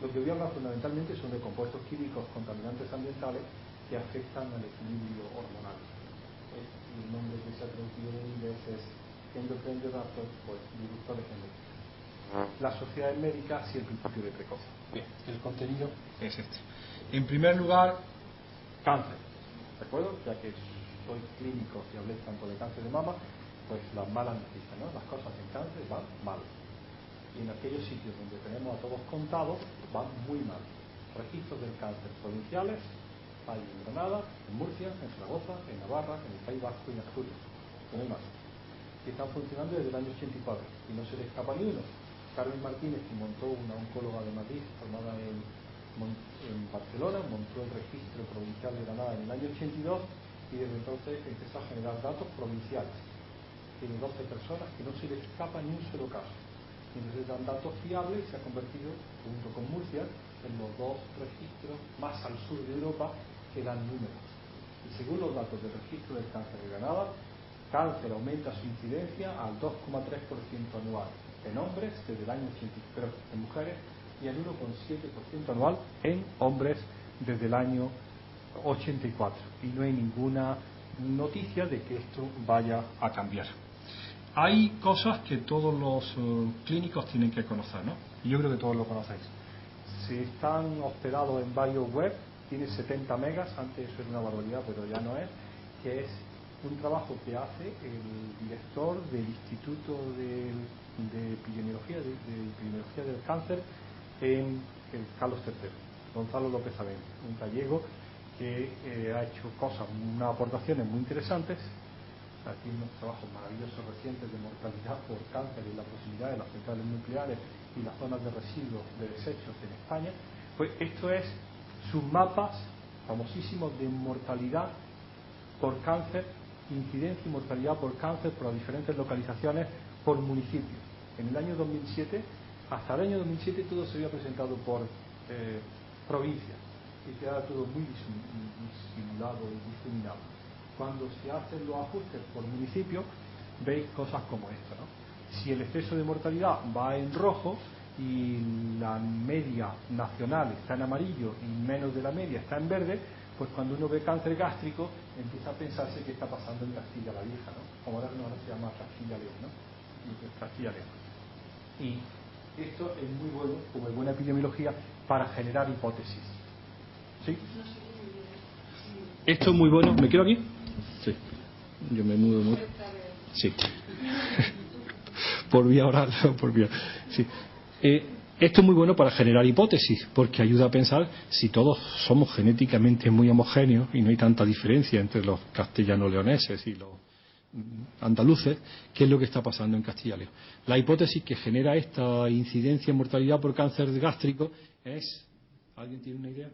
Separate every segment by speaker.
Speaker 1: Lo que voy a hablar fundamentalmente son de compuestos químicos contaminantes ambientales que afectan al equilibrio hormonal. El nombre que se ha traducido en inglés es endocrine disruptors, pues disruptores endocrinos. Las sociedades médicas y el principio de precaución. Bien, el contenido es este. En primer lugar, cáncer. ¿De acuerdo? Ya que soy clínico y hablé tanto de cáncer de mama, pues las malas noticias, ¿no? Las cosas en cáncer van mal. Y en aquellos sitios donde tenemos a todos contados, van muy mal. Registros del cáncer provinciales hay en Granada, en Murcia, en Zaragoza, en Navarra, en el País Vasco y en Asturias. No hay más. Que están funcionando desde el año 84 y no se le escapa ni uno. Carmen Martínez, que montó una oncóloga de Madrid formada en Barcelona, montó el registro provincial de Granada en el año 82 y desde entonces empezó a generar datos provinciales. Tiene 12 personas que no se le escapa ni un solo caso. Y entonces dan datos fiables y se ha convertido, junto con Murcia, en los dos registros más al sur de Europa que dan números. Y según los datos del registro del cáncer de Granada, cáncer aumenta su incidencia al 2,3% anual en hombres desde el año 83 en mujeres y al 1,7% anual en hombres desde el año 84. Y no hay ninguna noticia de que esto vaya a cambiar. Hay cosas que todos los clínicos tienen que conocer, ¿no? Y yo creo que todos lo conocéis. Si están hospedados en BioWeb, tiene 70 megas, antes eso era una barbaridad, pero ya no es, que es un trabajo que hace el director del Instituto de Epidemiología, de Epidemiología del Cáncer en Carlos III, Gonzalo López Avén, un gallego que ha hecho unas aportaciones muy interesantes. Aquí unos trabajos maravillosos recientes de mortalidad por cáncer y la posibilidad de las centrales nucleares y las zonas de residuos de desechos en España. Pues esto es sus mapas famosísimos de mortalidad por cáncer, incidencia y mortalidad por cáncer por las diferentes localizaciones por municipio. En el año 2007, hasta el año 2007 todo se había presentado por provincias y quedaba todo muy disimulado y difuminado. Cuando se hacen los ajustes por municipio, veis cosas como esta, ¿no? Si el exceso de mortalidad va en rojo y la media nacional está en amarillo y menos de la media está en verde, pues cuando uno ve cáncer gástrico empieza a pensarse qué está pasando en Castilla la Vieja, ¿no? Como ahora se llama Castilla León, ¿no? Castilla León. Y esto es muy bueno, como es buena epidemiología, para generar hipótesis. ¿Sí? Esto es muy bueno. ¿Me quedo aquí? Sí. Yo me mudo mucho. Sí. Por vía oral, por vía. Sí. Esto es muy bueno para generar hipótesis, porque ayuda a pensar si todos somos genéticamente muy homogéneos y no hay tanta diferencia entre los castellano-leoneses y los andaluces, qué es lo que está pasando en Castilla y León. La hipótesis que genera esta incidencia en mortalidad por cáncer gástrico es, ¿alguien tiene una idea?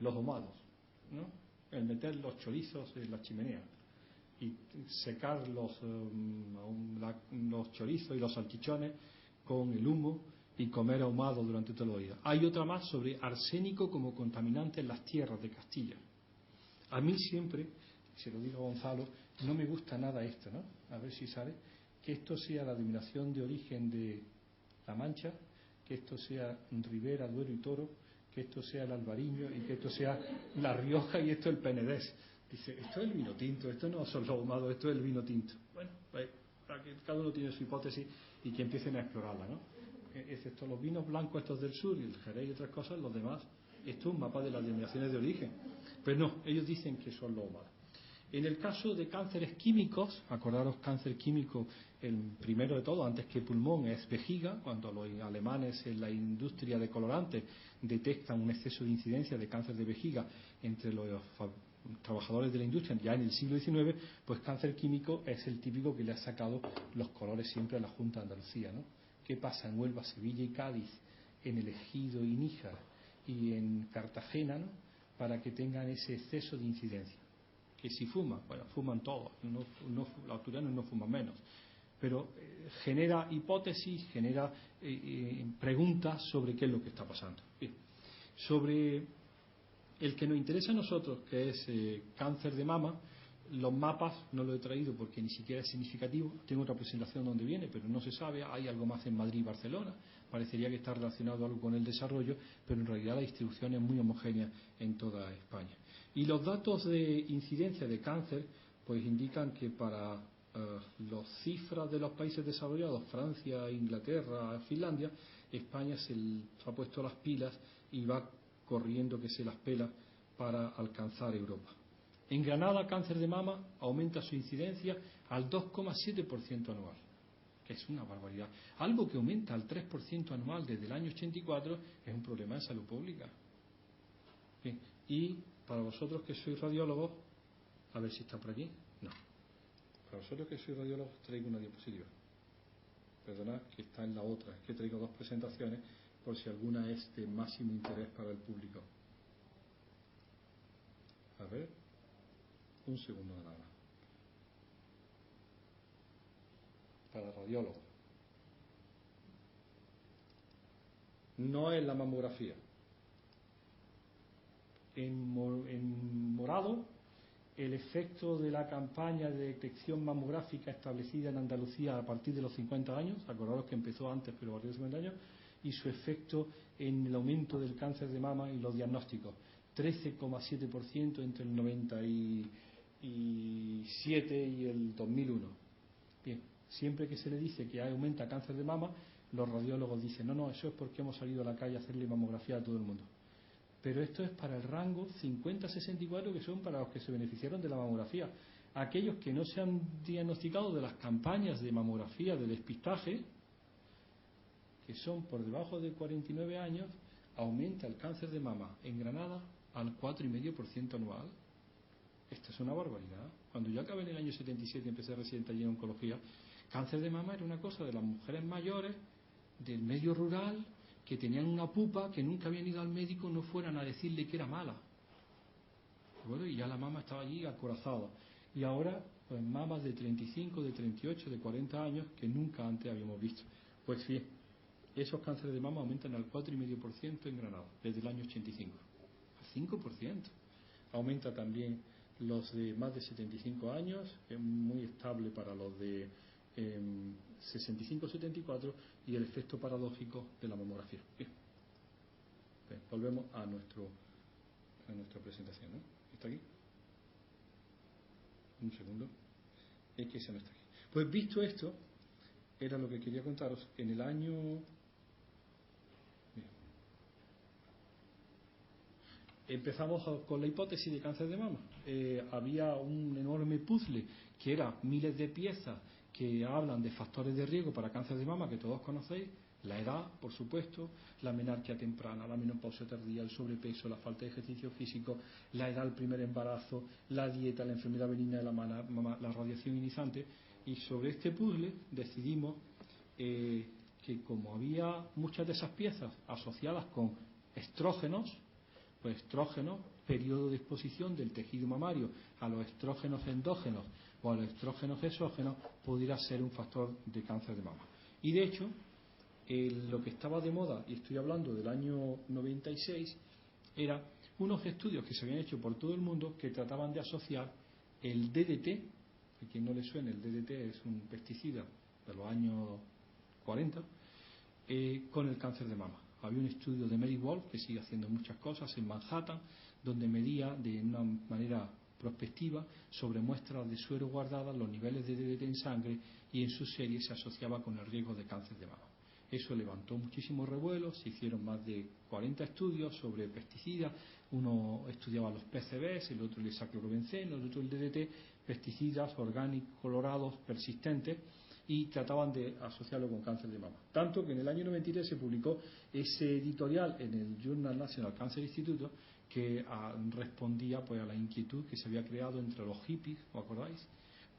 Speaker 1: Los domados, ¿no? El meter los chorizos en la chimenea y secar los chorizos y los salchichones con el humo y comer ahumado durante todos los días. Hay otra más sobre arsénico como contaminante en las tierras de Castilla. A mí siempre, se lo digo a Gonzalo, no me gusta nada esto, ¿no? A ver si sale, que esto sea la denominación de origen de La Mancha, que esto sea Ribera, Duero y Toro, que esto sea el Albariño y que esto sea La Rioja y esto el Penedés. Dice, esto es el vino tinto, esto no son los ahumados, esto es el vino tinto. Bueno, pues para que cada uno tiene su hipótesis y que empiecen a explorarla, ¿no? Excepto los vinos blancos estos del sur y el Jerez y otras cosas, los demás, esto es un mapa de las denominaciones de origen. Pero no, ellos dicen que son los ahumados. En el caso de cánceres químicos, acordaros, cáncer químico, el primero de todo, antes que pulmón, es vejiga, cuando los alemanes en la industria de colorantes detectan un exceso de incidencia de cáncer de vejiga entre los trabajadores de la industria ya en el siglo XIX, pues cáncer químico es el típico que le ha sacado los colores siempre a la Junta de Andalucía, ¿no? ¿Qué pasa en Huelva, Sevilla y Cádiz, en el Ejido y Níjar y en Cartagena, ¿no? Para que tengan ese exceso de incidencia? Que si fuman, bueno, fuman todos, los asturianos no fuman menos, pero genera hipótesis, genera preguntas sobre qué es lo que está pasando. Bien. Sobre el que nos interesa a nosotros, que es cáncer de mama, los mapas no lo he traído porque ni siquiera es significativo. Tengo otra presentación donde viene, pero no se sabe. Hay algo más en Madrid y Barcelona,
Speaker 2: parecería que está relacionado algo con el desarrollo, pero en realidad la distribución es muy homogénea en toda España. Y los datos de incidencia de cáncer pues indican que para las cifras de los países desarrollados, Francia, Inglaterra, Finlandia, España se ha puesto las pilas y va corriendo que se las pela para alcanzar Europa. En Granada, cáncer de mama aumenta su incidencia al 2,7% anual, que es una barbaridad. Algo que aumenta al 3% anual desde el año 84 es un problema de salud pública. Bien. Y para vosotros que sois radiólogos, a ver si está por aquí. No. Para vosotros que sois radiólogos traigo una diapositiva. Perdonad que está en la otra, es que traigo dos presentaciones por si alguna es de máximo interés para el público. A ver, un segundo nada más. Para radiólogos. No es la mamografía. En morado, el efecto de la campaña de detección mamográfica establecida en Andalucía a partir de los 50 años, acordaros que empezó antes pero a partir de los 50 años, y su efecto en el aumento del cáncer de mama y los diagnósticos, 13,7% entre el 97 y el 2001. Bien, siempre que se le dice que aumenta cáncer de mama, los radiólogos dicen, no, eso es porque hemos salido a la calle a hacerle mamografía a todo el mundo. Pero esto es para el rango 50-64, que son para los que se beneficiaron de la mamografía. Aquellos que no se han diagnosticado de las campañas de mamografía de despistaje, que son por debajo de 49 años, aumenta el cáncer de mama en Granada al 4,5% anual. Esto es una barbaridad. Cuando yo acabé en el año 77 y empecé residente allí en oncología, cáncer de mama era una cosa de las mujeres mayores, del medio rural, que tenían una pupa, que nunca habían ido al médico, no fueran a decirle que era mala. Bueno, y ya la mama estaba allí acorazada. Y ahora, pues mamas de 35, de 38, de 40 años, que nunca antes habíamos visto. Pues sí, esos cánceres de mama aumentan al 4,5% en Granada, desde el año 85. Al 5%. Aumenta también los de más de 75 años, es muy estable para los de 65-74, y el efecto paradójico de la mamografía. Bien. Bien, volvemos a nuestra presentación, ¿no? ¿Está aquí? Un segundo. Es que ese no está aquí. Pues visto esto, era lo que quería contaros. En el año... Bien. Empezamos con la hipótesis de cáncer de mama. Había un enorme puzzle que era miles de piezas que hablan de factores de riesgo para cáncer de mama que todos conocéis: la edad, por supuesto, la menarquia temprana, la menopausia tardía, el sobrepeso, la falta de ejercicio físico, la edad del primer embarazo, la dieta, la enfermedad benigna de la mama, la radiación ionizante. Y sobre este puzzle decidimos que como había muchas de esas piezas asociadas con estrógenos, pues estrógenos, periodo de exposición del tejido mamario a los estrógenos endógenos o a los estrógenos exógenos, pudiera ser un factor de cáncer de mama. Y de hecho, lo que estaba de moda, y estoy hablando del año 96, eran unos estudios que se habían hecho por todo el mundo que trataban de asociar el DDT, a quien no le suene, el DDT es un pesticida de los años 40, con el cáncer de mama. Había un estudio de Mary Wolf, que sigue haciendo muchas cosas, en Manhattan, donde medía de una manera prospectiva, sobre muestras de suero guardadas, los niveles de DDT en sangre, y en su serie se asociaba con el riesgo de cáncer de mama. Eso levantó muchísimos revuelos, se hicieron más de 40 estudios sobre pesticidas. Uno estudiaba los PCBs, el otro el hexaclorobenceno, el otro el DDT, pesticidas orgánicos, colorados, persistentes, y trataban de asociarlo con cáncer de mama. Tanto que en el año 93 se publicó ese editorial en el Journal National Cancer Institute que respondía pues a la inquietud que se había creado entre los hippies, ¿os acordáis?,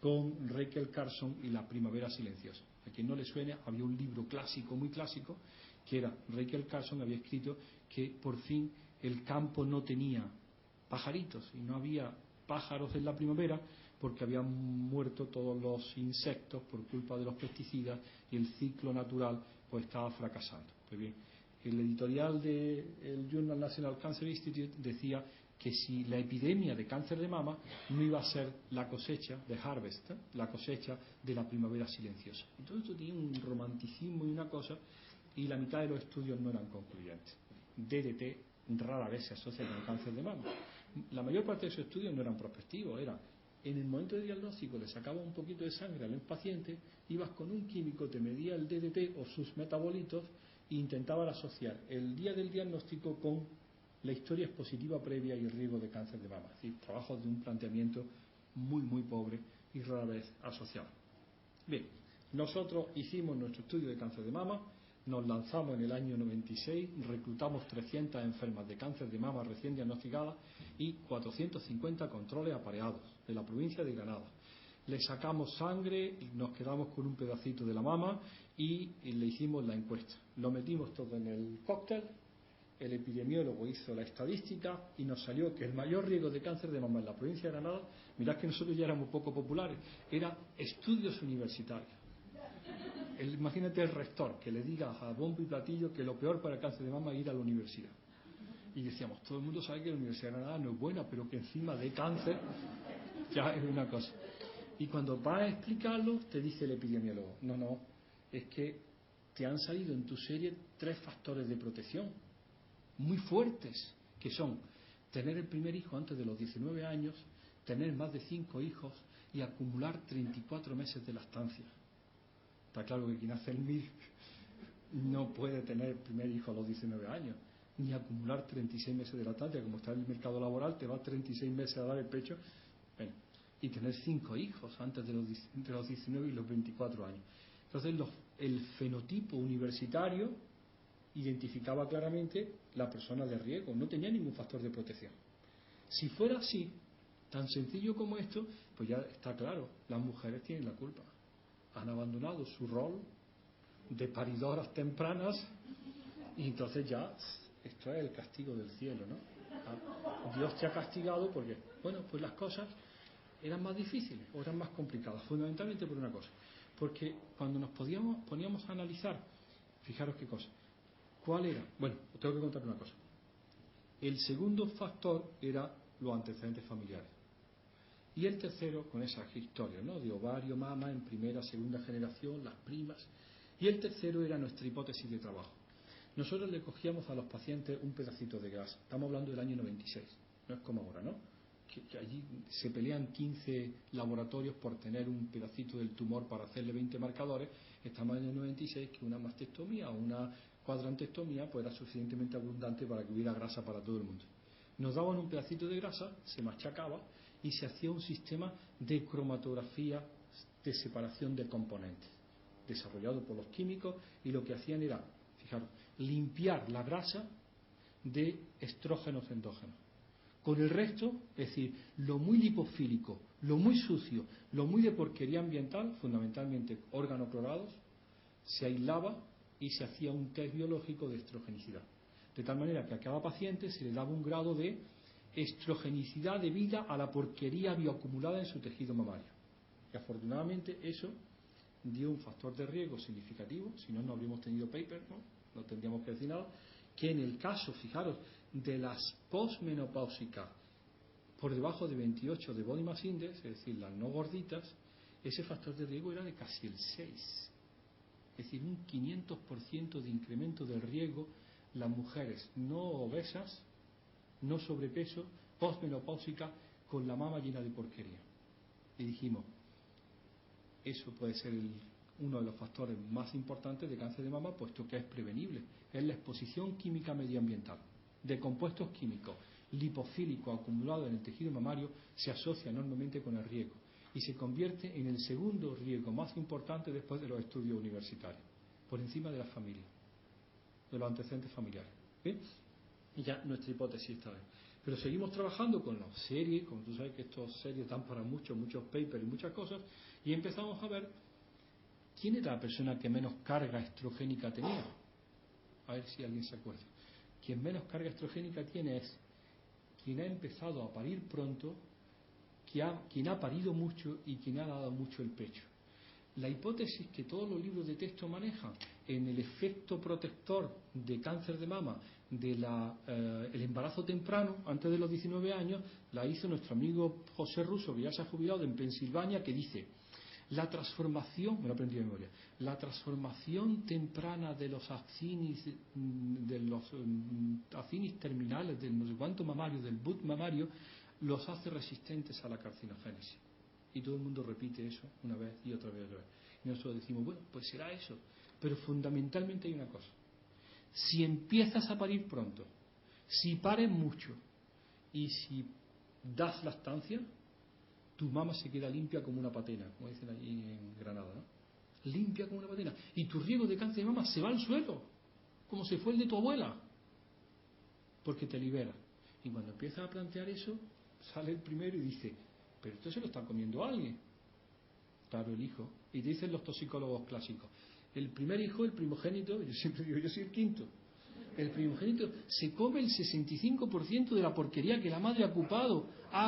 Speaker 2: con Rachel Carson y la primavera silenciosa. A quien no le suene, había un libro clásico, muy clásico, que era Rachel Carson, había escrito que por fin el campo no tenía pajaritos y no había pájaros en la primavera porque habían muerto todos los insectos por culpa de los pesticidas y el ciclo natural pues estaba fracasando. Pues bien, el editorial del Journal National Cancer Institute decía que si la epidemia de cáncer de mama no iba a ser la cosecha de harvest, la cosecha de la primavera silenciosa. Y todo esto tiene un romanticismo y una cosa, y la mitad de los estudios no eran concluyentes. DDT rara vez se asocia con cáncer de mama. La mayor parte de esos estudios no eran prospectivos, era en el momento de diagnóstico le sacabas un poquito de sangre al paciente, ibas con un químico, te medía el DDT o sus metabolitos e intentabas asociar el día del diagnóstico con la historia expositiva previa y el riesgo de cáncer de mama. Es decir, trabajos de un planteamiento muy pobre y rara vez asociado. Bien, nosotros hicimos nuestro estudio de cáncer de mama, nos lanzamos en el año 96, reclutamos 300 enfermas de cáncer de mama recién diagnosticadas y 450 controles apareados de la provincia de Granada. Le sacamos sangre, nos quedamos con un pedacito de la mama y le hicimos la encuesta. Lo metimos todo en el cóctel, el epidemiólogo hizo la estadística y nos salió que el mayor riesgo de cáncer de mama en la provincia de Granada, mirad que nosotros ya éramos poco populares, era estudios universitarios. Imagínate el rector que le diga a bombo y platillo que lo peor para el cáncer de mama es ir a la universidad. Y decíamos, todo el mundo sabe que la Universidad de Granada no es buena, pero que encima de cáncer ya es una cosa. Y cuando vas a explicarlo, te dice el epidemiólogo, no, es que te han salido en tu serie 3 factores de protección muy fuertes, que son tener el primer hijo antes de los 19 años, tener más de 5 hijos y acumular 34 meses de lactancia. Está claro que quien hace el MIR no puede tener el primer hijo a los 19 años, ni acumular 36 meses de lactancia. Como está en el mercado laboral, te va 36 meses a dar el pecho. Bueno, y tener 5 hijos antes de entre los 19 y los 24 años. Entonces, el fenotipo universitario identificaba claramente la persona de riesgo, no tenía ningún factor de protección. Si fuera así, tan sencillo como esto, pues ya está claro, las mujeres tienen la culpa. Han abandonado su rol de paridoras tempranas y entonces ya esto es el castigo del cielo, ¿no? Dios te ha castigado porque, bueno, pues las cosas eran más difíciles o eran más complicadas, fundamentalmente por una cosa, porque cuando nos poníamos a analizar, fijaros qué cosa, ¿cuál era? Bueno, os tengo que contar una cosa. El segundo factor era los antecedentes familiares. Y el tercero, con esas historias, ¿no? De ovario, mama, en primera, segunda generación, las primas. Y el tercero era nuestra hipótesis de trabajo. Nosotros le cogíamos a los pacientes un pedacito de grasa. Estamos hablando del año 96, no es como ahora, ¿no? Que allí se pelean 15 laboratorios por tener un pedacito del tumor para hacerle 20 marcadores. Estamos en el 96, que una mastectomía o una cuadrantectomía pues era suficientemente abundante para que hubiera grasa para todo el mundo. Nos daban un pedacito de grasa, se machacaba y se hacía un sistema de cromatografía de separación de componentes, desarrollado por los químicos, y lo que hacían era, fijaros, limpiar la grasa de estrógenos endógenos. Con el resto, es decir, lo muy lipofílico, lo muy sucio, lo muy de porquería ambiental, fundamentalmente órganos clorados, se aislaba y se hacía un test biológico de estrogenicidad. De tal manera que a cada paciente se le daba un grado de estrogenicidad debida a la porquería bioacumulada en su tejido mamario. Y afortunadamente eso dio un factor de riesgo significativo, si no, no habríamos tenido paper, no tendríamos que decir nada, que en el caso, fijaros, de las posmenopáusicas por debajo de 28 de body mass index, es decir, las no gorditas, ese factor de riesgo era de casi el 6. Es decir, un 500% de incremento del riesgo las mujeres no obesas, no sobrepeso, posmenopáusica, con la mama llena de porquería. Y dijimos, eso puede ser uno de los factores más importantes de cáncer de mama, puesto que es prevenible. Es la exposición química medioambiental de compuestos químicos lipofílicos acumulados en el tejido mamario, se asocia enormemente con el riesgo y se convierte en el segundo riesgo más importante después de los estudios universitarios, por encima de la familia, de los antecedentes familiares. ¿Bien? Y ya nuestra hipótesis está bien. Pero seguimos trabajando con las series, como tú sabes que estas series dan para muchos papers y muchas cosas, y empezamos a ver quién era la persona que menos carga estrogénica tenía. A ver si alguien se acuerda. Quien menos carga estrogénica tiene es quien ha empezado a parir pronto, quien ha parido mucho y quien ha dado mucho el pecho. La hipótesis que todos los libros de texto manejan en el efecto protector de cáncer de mama del embarazo temprano, antes de los 19 años, la hizo nuestro amigo José Russo, que ya se ha jubilado en Pensilvania, que dice: La transformación, me lo aprendí de memoria, la transformación temprana de los acinis, terminales del no sé cuánto mamario, del BUT mamario, los hace resistentes a la carcinogénesis. Y todo el mundo repite eso una vez y otra vez y otra vez. Y nosotros decimos, bueno, pues será eso. Pero fundamentalmente hay una cosa. Si empiezas a parir pronto, si pares mucho y si das lactancia, tu mama se queda limpia como una patena, como dicen allí en Granada, ¿no? Limpia como una patena. Y tu riesgo de cáncer de mama se va al suelo, como si fue el de tu abuela, porque te libera. Y cuando empiezas a plantear eso, sale el primero y dice, pero esto se lo está comiendo alguien. Claro, el hijo. Y dicen los toxicólogos clásicos, el primer hijo, el primogénito, yo siempre digo, yo soy el quinto, el primogénito se come el 65% de la porquería que la madre ha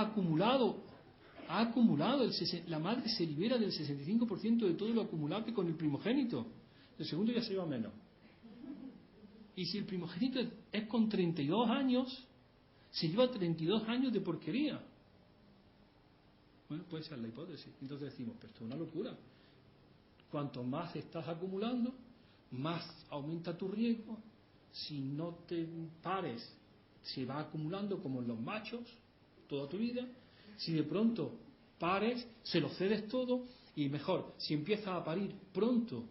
Speaker 2: acumulado, la madre se libera del 65% de todo lo acumulado con el primogénito. El segundo ya se lleva menos. Y si el primogénito es con 32 años, se lleva 32 años de porquería. Bueno, puede ser la hipótesis. Entonces decimos, pero esto es una locura. Cuanto más estás acumulando, más aumenta tu riesgo. Si no te pares, se va acumulando como en los machos toda tu vida. Si de pronto pares, se lo cedes todo, y mejor, si empiezas a parir pronto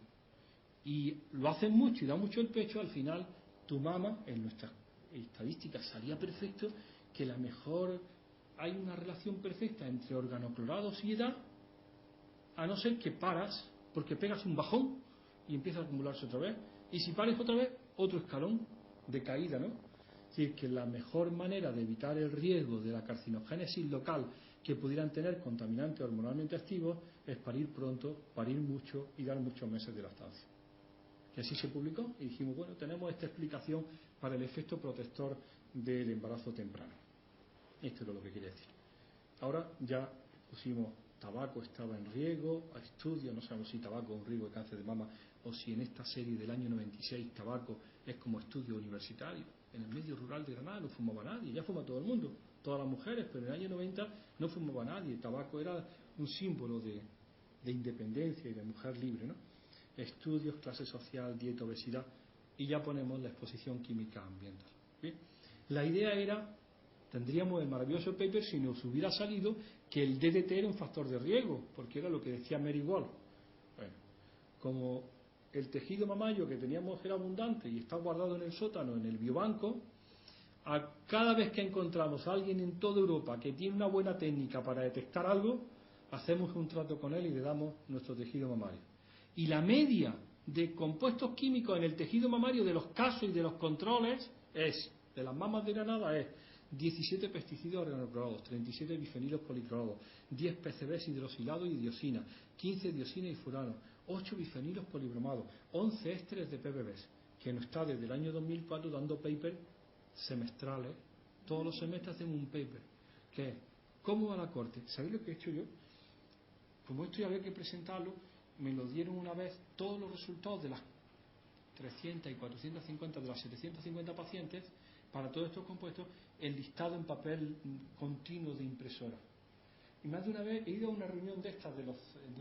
Speaker 2: y lo haces mucho y da mucho el pecho, al final tu mama, en nuestras estadísticas salía perfecto, que la mejor, hay una relación perfecta entre organoclorados y edad, a no ser que paras, porque pegas un bajón y empieza a acumularse otra vez, y si pares otra vez, otro escalón de caída, ¿no? Es decir, que la mejor manera de evitar el riesgo de la carcinogénesis local que pudieran tener contaminantes hormonalmente activos es parir pronto, parir mucho y dar muchos meses de lactancia. Y así se publicó y dijimos, bueno, tenemos esta explicación para el efecto protector del embarazo temprano. Esto es lo que quería decir. Ahora ya pusimos tabaco estaba en riesgo, a estudios, no sabemos si tabaco es un riesgo de cáncer de mama o si en esta serie del año 96 tabaco es como estudio universitario. En el medio rural de Granada no fumaba nadie, ya fuma todo el mundo, todas las mujeres, pero en el año 90 no fumaba nadie. El tabaco era un símbolo de independencia y de mujer libre, ¿no? Estudios, clase social, dieta, obesidad, y ya ponemos la exposición química ambiental. ¿Bien? La idea era, tendríamos el maravilloso paper si nos hubiera salido que el DDT era un factor de riesgo, porque era lo que decía Mary Wall. Bueno, como el tejido mamario que teníamos era abundante y está guardado en el sótano, en el biobanco, cada vez que encontramos a alguien en toda Europa que tiene una buena técnica para detectar algo, hacemos un trato con él y le damos nuestro tejido mamario. Y la media de compuestos químicos en el tejido mamario de los casos y de los controles de las mamas de Granada es 17 pesticidas organoclorados, 37 bifenilos policlorados, 10 PCBs hidrosilados y diosina, 15 diosina y furano, 8 bifenilos polibromados, 11 ésteres de PBBs, que nos está desde el año 2004 dando papers semestrales. Todos los semestres hacemos un paper, que es ¿cómo va la corte? ¿Sabéis lo que he hecho yo? Como esto ya había que presentarlo, me lo dieron una vez todos los resultados de las 300 y 450 de las 750 pacientes para todos estos compuestos, el listado en papel continuo de impresora. Y más de una vez he ido a una reunión de estas de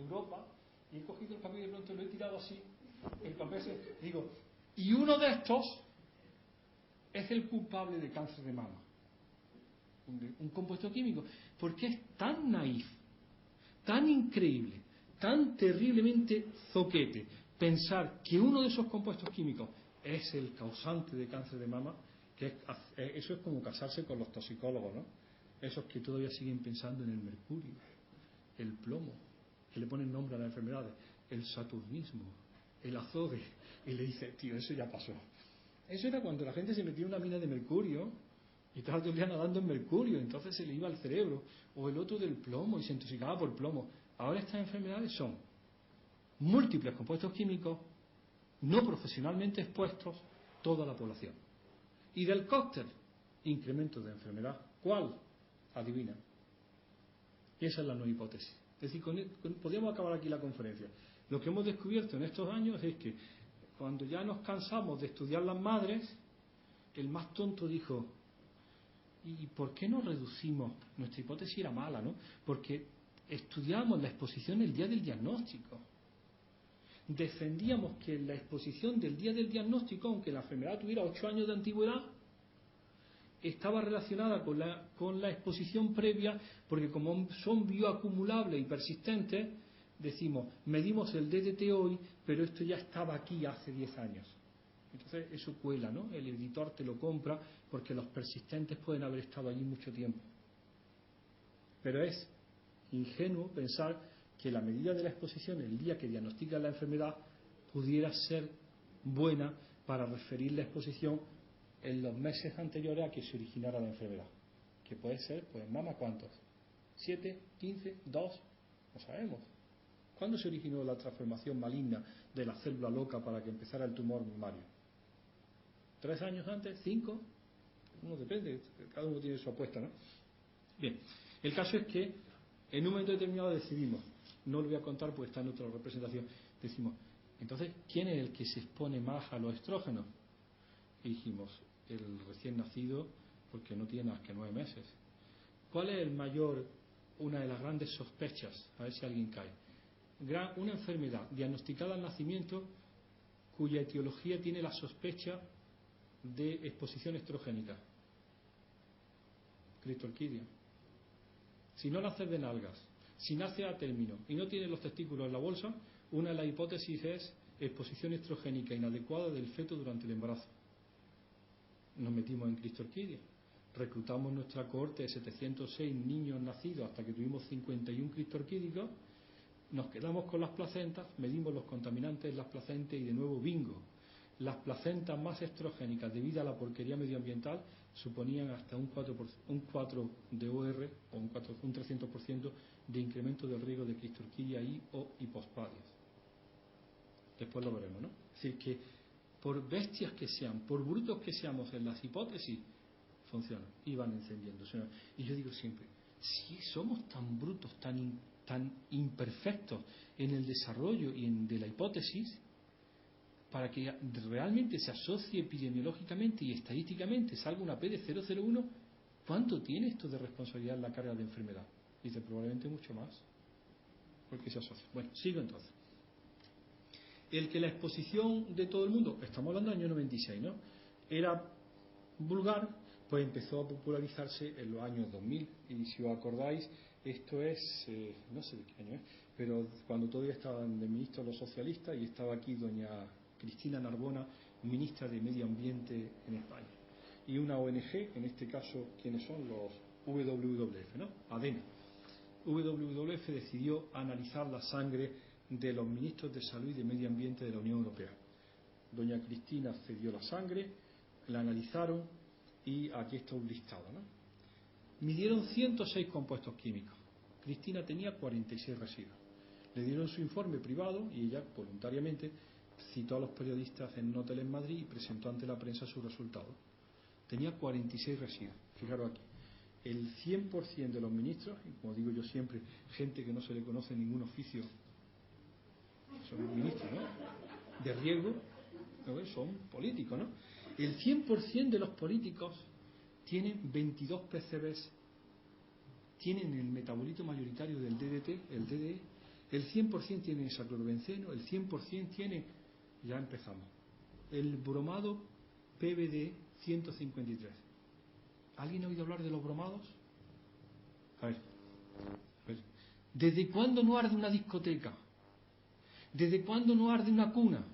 Speaker 2: Europa y he cogido el papel y de pronto lo he tirado así, el papel digo, y uno de estos es el culpable de cáncer de mama, un compuesto químico, porque es tan naif, tan increíble, tan terriblemente zoquete pensar que uno de esos compuestos químicos es el causante de cáncer de mama, que eso es como casarse con los toxicólogos, ¿no? Esos que todavía siguen pensando en el mercurio, el plomo, que le ponen nombre a las enfermedades, el saturnismo, el azogue, y le dice, tío, eso ya pasó. Eso era cuando la gente se metía en una mina de mercurio y estaba todo el día nadando en mercurio, entonces se le iba al cerebro, o el otro del plomo y se intoxicaba por plomo. Ahora estas enfermedades son múltiples compuestos químicos no profesionalmente expuestos toda la población. Y del cóctel, incremento de enfermedad. ¿Cuál? Adivina. Y esa es la nueva hipótesis. Es decir, podríamos acabar aquí la conferencia. Lo que hemos descubierto en estos años es que cuando ya nos cansamos de estudiar las madres, el más tonto dijo, ¿y por qué no reducimos? Nuestra hipótesis era mala, ¿no? Porque estudiábamos la exposición el día del diagnóstico. Defendíamos que la exposición del día del diagnóstico, aunque la enfermedad tuviera 8 años de antigüedad, estaba relacionada con la exposición previa, porque como son bioacumulables y persistentes, decimos, medimos el DDT hoy, pero esto ya estaba aquí hace 10 años. Entonces eso cuela, ¿no? El editor te lo compra porque los persistentes pueden haber estado allí mucho tiempo. Pero es ingenuo pensar que la medida de la exposición el día que diagnostica la enfermedad pudiera ser buena para referir la exposición en los meses anteriores a que se originara la enfermedad. Que puede ser, pues en mama, ¿cuántos? 7, 15, 2, no sabemos. ¿Cuándo se originó la transformación maligna de la célula loca para que empezara el tumor mamario? ¿3 años antes? ¿5? No depende, cada uno tiene su apuesta, ¿no? Bien, el caso es que en un momento determinado decidimos, no lo voy a contar porque está en otra representación, decimos, entonces, ¿quién es el que se expone más a los estrógenos? Y dijimos, el recién nacido, porque no tiene más que 9 meses. ¿Cuál es una de las grandes sospechas? A ver si alguien cae. Una enfermedad diagnosticada al nacimiento cuya etiología tiene la sospecha de exposición estrogénica. Cristorquidia. Si no nace de nalgas, si nace a término y no tiene los testículos en la bolsa, una de las hipótesis es exposición estrogénica inadecuada del feto durante el embarazo. Nos metimos en cristorquidia. Reclutamos nuestra cohorte de 706 niños nacidos hasta que tuvimos 51 cristorquídicos. Nos quedamos con las placentas, medimos los contaminantes en las placentas y de nuevo bingo. Las placentas más estrogénicas debido a la porquería medioambiental suponían hasta un 4 de OR o un 300% de incremento del riesgo de cristorquidia y o hipospadias. Después lo veremos, ¿no? Es decir, que por bestias que sean, por brutos que seamos en las hipótesis, funcionan y van encendiendo. Y yo digo siempre, si somos tan brutos, tan imperfectos en el desarrollo y de la hipótesis, para que realmente se asocie epidemiológicamente y estadísticamente salga una P de 0,01, ¿cuánto tiene esto de responsabilidad en la carga de enfermedad? Dice, probablemente mucho más, porque se asocia. Bueno, sigo entonces. El que la exposición de todo el mundo, estamos hablando del año 96, ¿no?, era vulgar, pues empezó a popularizarse en los años 2000. Y si os acordáis, esto es, no sé de qué año es, pero cuando todavía estaban de ministros los socialistas y estaba aquí doña Cristina Narbona, ministra de Medio Ambiente en España. Y una ONG, en este caso, ¿quiénes son? Los WWF, ¿no? ADENA. WWF decidió analizar la sangre de los ministros de Salud y de Medio Ambiente de la Unión Europea. Doña Cristina cedió la sangre, la analizaron y aquí está un listado, ¿no? Midieron 106 compuestos químicos. Cristina tenía 46 residuos. Le dieron su informe privado y ella voluntariamente citó a los periodistas en un hotel en Madrid y presentó ante la prensa sus resultados. Tenía 46 residuos. Fijaros aquí. El 100% de los ministros, y como digo yo siempre, gente que no se le conoce ningún oficio, son ministros, ¿no?, de riesgo, ¿no?, son políticos, ¿no? El 100% de los políticos tienen 22 PCBs, tienen el metabolito mayoritario del DDT, el DDE, el 100% tiene hexaclorobenceno, el 100% tiene, ya empezamos, el bromado PBD 153. ¿Alguien ha oído hablar de los bromados? A ver. ¿Desde cuándo no arde una discoteca? ¿Desde cuándo no arde una cuna?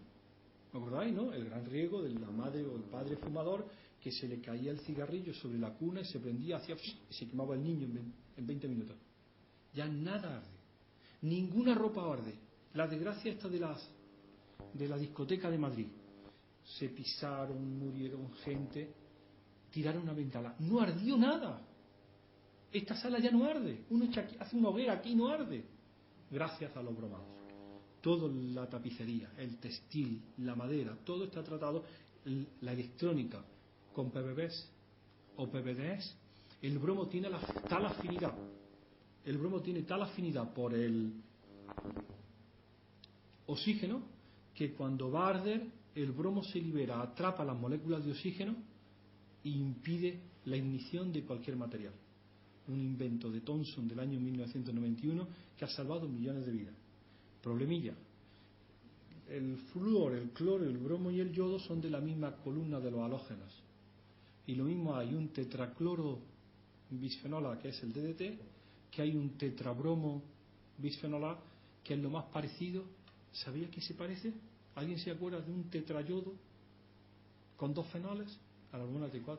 Speaker 2: ¿Me acordáis, no? El gran riesgo de la madre o el padre fumador, que se le caía el cigarrillo sobre la cuna y se prendía, y se quemaba el niño en 20 minutos. Ya nada arde. Ninguna ropa arde. La desgracia está de la discoteca de Madrid. Se pisaron, murieron gente, tiraron una ventana. No ardió nada. Esta sala ya no arde. Uno hace una hoguera aquí y no arde. Gracias a los bromados. Toda la tapicería, el textil, la madera, todo está tratado, la electrónica, con PBBs o PBDs. El bromo tiene tal afinidad. El bromo tiene tal afinidad por el oxígeno que cuando va a arder, el bromo se libera, atrapa las moléculas de oxígeno e impide la ignición de cualquier material. un invento de Thomson del año 1991 que ha salvado millones de vidas. Problemilla: el flúor, el cloro, el bromo y el yodo son de la misma columna de los halógenos, y lo mismo hay un tetracloro bisfenol A, que es el DDT, que hay un tetrabromo bisfenol A, que es lo más parecido. ¿Sabía que se parece? ¿Alguien se acuerda de un tetrayodo con dos fenoles? A la hormona T4.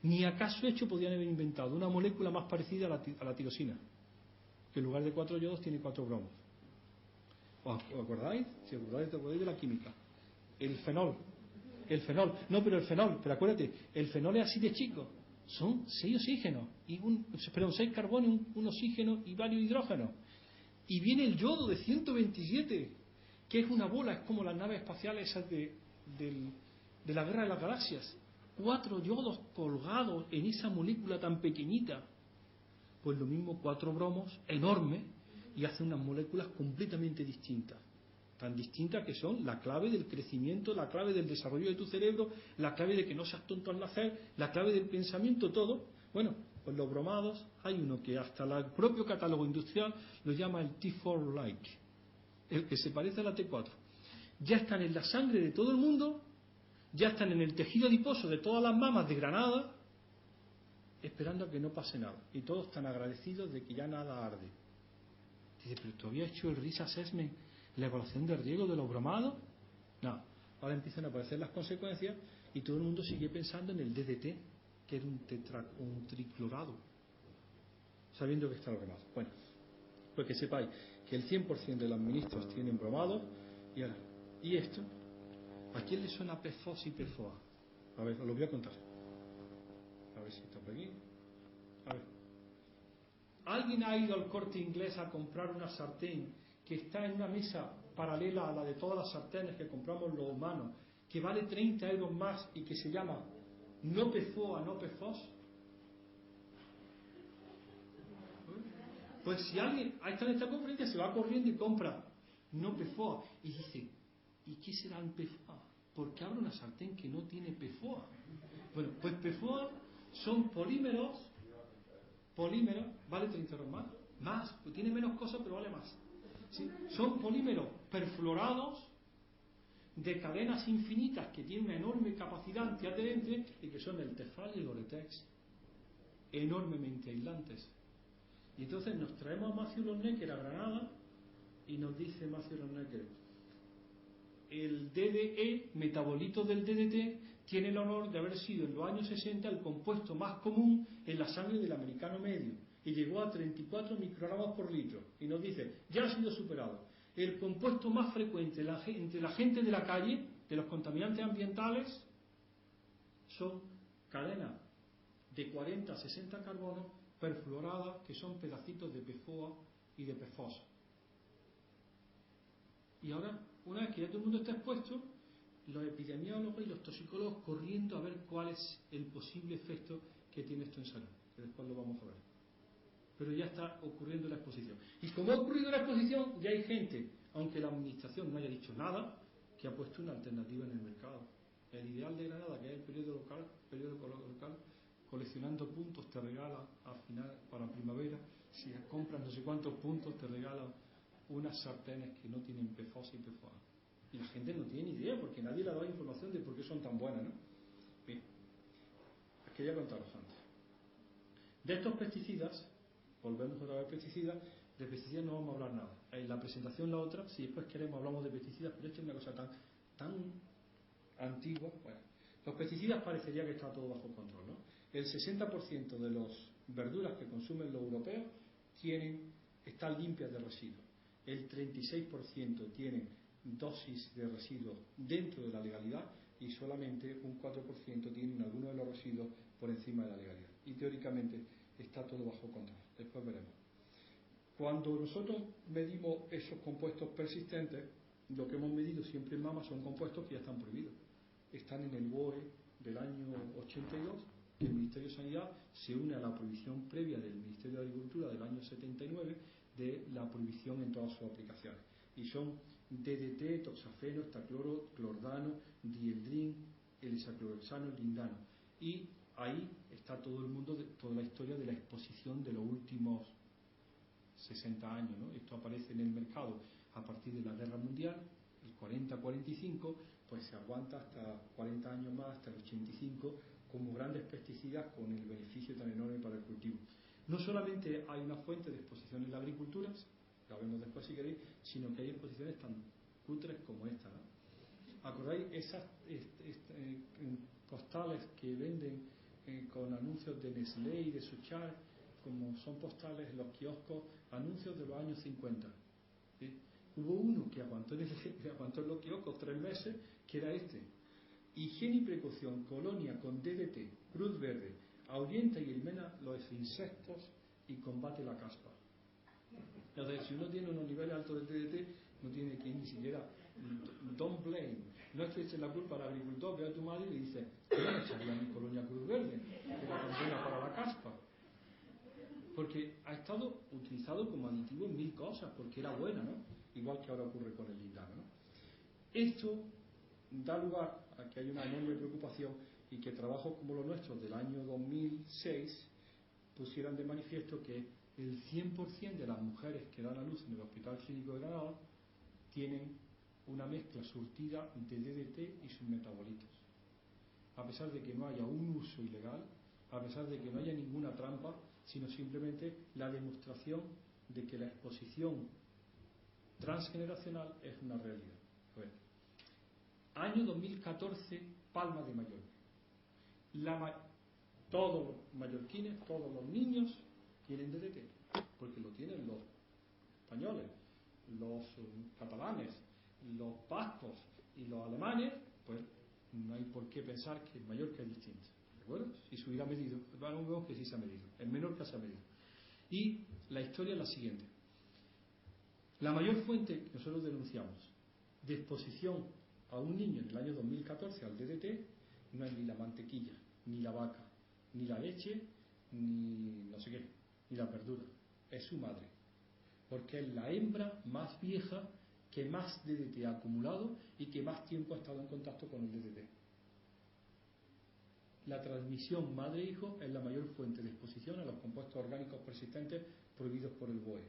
Speaker 2: Ni acaso hecho podían haber inventado una molécula más parecida a la tirosina, que en lugar de 4 yodos tiene 4 bromos. ¿Os acordáis? Si os acordáis de la química. El fenol, pero acuérdate, el fenol es así de chico. Son 6 oxígenos, 6 carbonos, un oxígeno y varios hidrógenos. Y viene el yodo de 127, que es una bola, es como las naves espaciales esas de la Guerra de las Galaxias. 4 yodos colgados en esa molécula tan pequeñita. Pues lo mismo, 4 bromos enormes, y hacen unas moléculas completamente distintas. Tan distintas que son la clave del crecimiento, la clave del desarrollo de tu cerebro, la clave de que no seas tonto al nacer, la clave del pensamiento, todo. Bueno, pues los bromados, hay uno que hasta el propio catálogo industrial lo llama el T4-like, el que se parece a la T4. Ya están en la sangre de todo el mundo, ya están en el tejido adiposo de todas las mamas de Granada, esperando a que no pase nada. Y todos están agradecidos de que ya nada arde. Dice, ¿pero tú habías hecho el risk assessment, la evaluación de riesgo de los bromados? No. Ahora empiezan a aparecer las consecuencias y todo el mundo sigue pensando en el DDT, que era un triclorado, sabiendo que está lo quemado. Bueno, pues que sepáis que el 100% de los ministros tienen bromados. Y esto, ¿a quién le suena PFOS y PFOA? A ver, os lo voy a contar. A ver si está por aquí. A ver. ¿Alguien ha ido al Corte Inglés a comprar una sartén que está en una mesa paralela a la de todas las sartenes que compramos los humanos, que vale 30 euros más y que se llama no PFOA, no PFOS? Pues si alguien está en esta conferencia, se va corriendo y compra no PFOA y dice, ¿y qué será el PFOA? ¿Por qué abre una sartén que no tiene PFOA? Bueno, pues PFOA son polímeros, vale 30 euros más, pues tiene menos cosas pero vale más. ¿Sí? Son polímeros perfluorados de cadenas infinitas que tienen una enorme capacidad antiadherente y que son el Tefal y el Gore-Tex, enormemente aislantes. Y entonces nos traemos a Matthew Lonnecker a Granada y nos dice Matthew Lonnecker, el DDE, metabolito del DDT, tiene el honor de haber sido en los años 60 el compuesto más común en la sangre del americano medio y llegó a 34 microgramos por litro, y nos dice, ya ha sido superado. El compuesto más frecuente entre la gente de la calle, de los contaminantes ambientales, son cadenas de 40 a 60 carbonos perfluoradas, que son pedacitos de PFOA y de PFOS. Y ahora, una vez que ya todo el mundo está expuesto, los epidemiólogos y los toxicólogos corriendo a ver cuál es el posible efecto que tiene esto en salud, que después lo vamos a ver. Pero ya está ocurriendo la exposición. Y como ha ocurrido la exposición, ya hay gente, aunque la administración no haya dicho nada, que ha puesto una alternativa en el mercado. El ideal de Granada, que es el periódico local, coleccionando puntos, te regala al final, para primavera, si compras no sé cuántos puntos, te regala unas sartenes que no tienen PFOS y PFOA. Y la gente no tiene ni idea, porque nadie le ha dado información de por qué son tan buenas, ¿no? Bien, quería contaros antes. De estos pesticidas, volvemos otra vez a pesticidas, de pesticidas no vamos a hablar nada. En la presentación la otra, si después queremos hablamos de pesticidas, pero esto es una cosa tan antigua. Bueno, los pesticidas parecería que está todo bajo control, ¿no? El 60% de las verduras que consumen los europeos están limpias de residuos. El 36% tienen dosis de residuos dentro de la legalidad y solamente un 4% tienen algunos de los residuos por encima de la legalidad. Y teóricamente está todo bajo control. Después veremos. Cuando nosotros medimos esos compuestos persistentes, lo que hemos medido siempre en mama son compuestos que ya están prohibidos. Están en el BOE del año 82, que el Ministerio de Sanidad se une a la prohibición previa del Ministerio de Agricultura del año 79 de la prohibición en todas sus aplicaciones. Y son DDT, toxafeno, hexacloro, clordano, dieldrin, el hexaclorohexano, el lindano. Y ahí está todo el mundo, toda la historia de la exposición de los últimos 60 años, ¿no? Esto aparece en el mercado a partir de la Guerra Mundial, el 40-45, pues se aguanta hasta 40 años más, hasta el 85, como grandes pesticidas con el beneficio tan enorme para el cultivo. No solamente hay una fuente de exposición en la agricultura, la vemos después si queréis, sino que hay exposiciones tan cutres como esta, ¿no? ¿Acordáis esas postales que venden con anuncios de Nestlé y de Suchar, como son postales en los kioscos, anuncios de los años 50? ¿Sí? Hubo uno que aguantó en los kioscos 3 meses, que era este: higiene y precaución, colonia con DDT, Cruz Verde, ahuyenta y elimina los insectos y combate la caspa. Entonces, si uno tiene unos niveles altos de DDT, no tiene que ni siquiera don't blame, no es que eche la culpa al agricultor, ve a tu madre y le dice: yo no echaría mi colonia Cruz Verde, que era tan buena para la caspa, porque ha estado utilizado como aditivo en 1000 cosas, porque era buena, ¿no? Igual que ahora ocurre con el lindano, ¿no? Esto da lugar a que hay una enorme preocupación y que trabajos como los nuestros del año 2006 pusieran de manifiesto que el 100% de las mujeres que dan a luz en el Hospital Clínico de Granada tienen una mezcla surtida de DDT y sus metabolitos. A pesar de que no haya un uso ilegal, a pesar de que no haya ninguna trampa, sino simplemente la demostración de que la exposición transgeneracional es una realidad. Bueno, año 2014, Palma de Mallorca. Todos los mallorquines, todos los niños tienen DDT, porque lo tienen los españoles, los catalanes, los vascos y los alemanes. Pues no hay por qué pensar que en Mallorca es distinto, ¿de acuerdo? Si se hubiera medido, vemos que sí se ha medido, en Menorca se ha medido. Y la historia es la siguiente: la mayor fuente que nosotros denunciamos de exposición a un niño en el año 2014 al DDT no es ni la mantequilla, ni la vaca, ni la leche, ni no sé qué, ni la verdura, es su madre, porque es la hembra más vieja que más DDT ha acumulado y que más tiempo ha estado en contacto con el DDT. La transmisión madre-hijo es la mayor fuente de exposición a los compuestos orgánicos persistentes prohibidos por el BOE.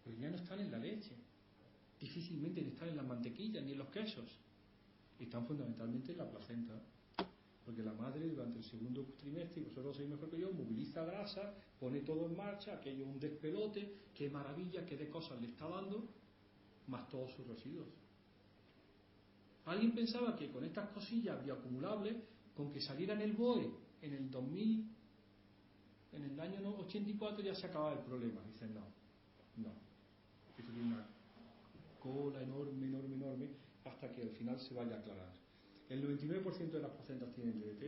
Speaker 2: Pero ya no están en la leche, difícilmente están en las mantequillas ni en los quesos, están fundamentalmente en la placenta, porque la madre durante el segundo trimestre, y vosotros lo sabéis mejor que yo, moviliza grasa, pone todo en marcha, aquello es un despelote, qué maravilla, qué de cosas le está dando, más todos sus residuos. Alguien pensaba que con estas cosillas bioacumulables, con que saliera en el BOE en el 2000, en el año 84 ya se acababa el problema. Dicen no, esto tiene una cola enorme, hasta que al final se vaya a aclarar. El 99% de las placentas tienen DDT,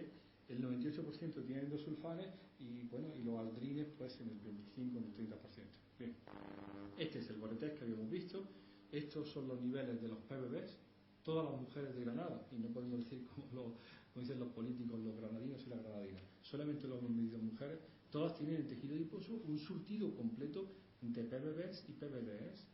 Speaker 2: el 98% tienen endosulfanes y bueno, y los aldrines pues en el 25 o en el 30%. Bien, este es el Boretec que habíamos visto. Estos son los niveles de los PBBs, todas las mujeres de Granada, y no podemos decir como dicen los políticos, los granadinos y las granadinas, solamente lo hemos medido mujeres, todas tienen en tejido adiposo un surtido completo de PBBs y PBDs.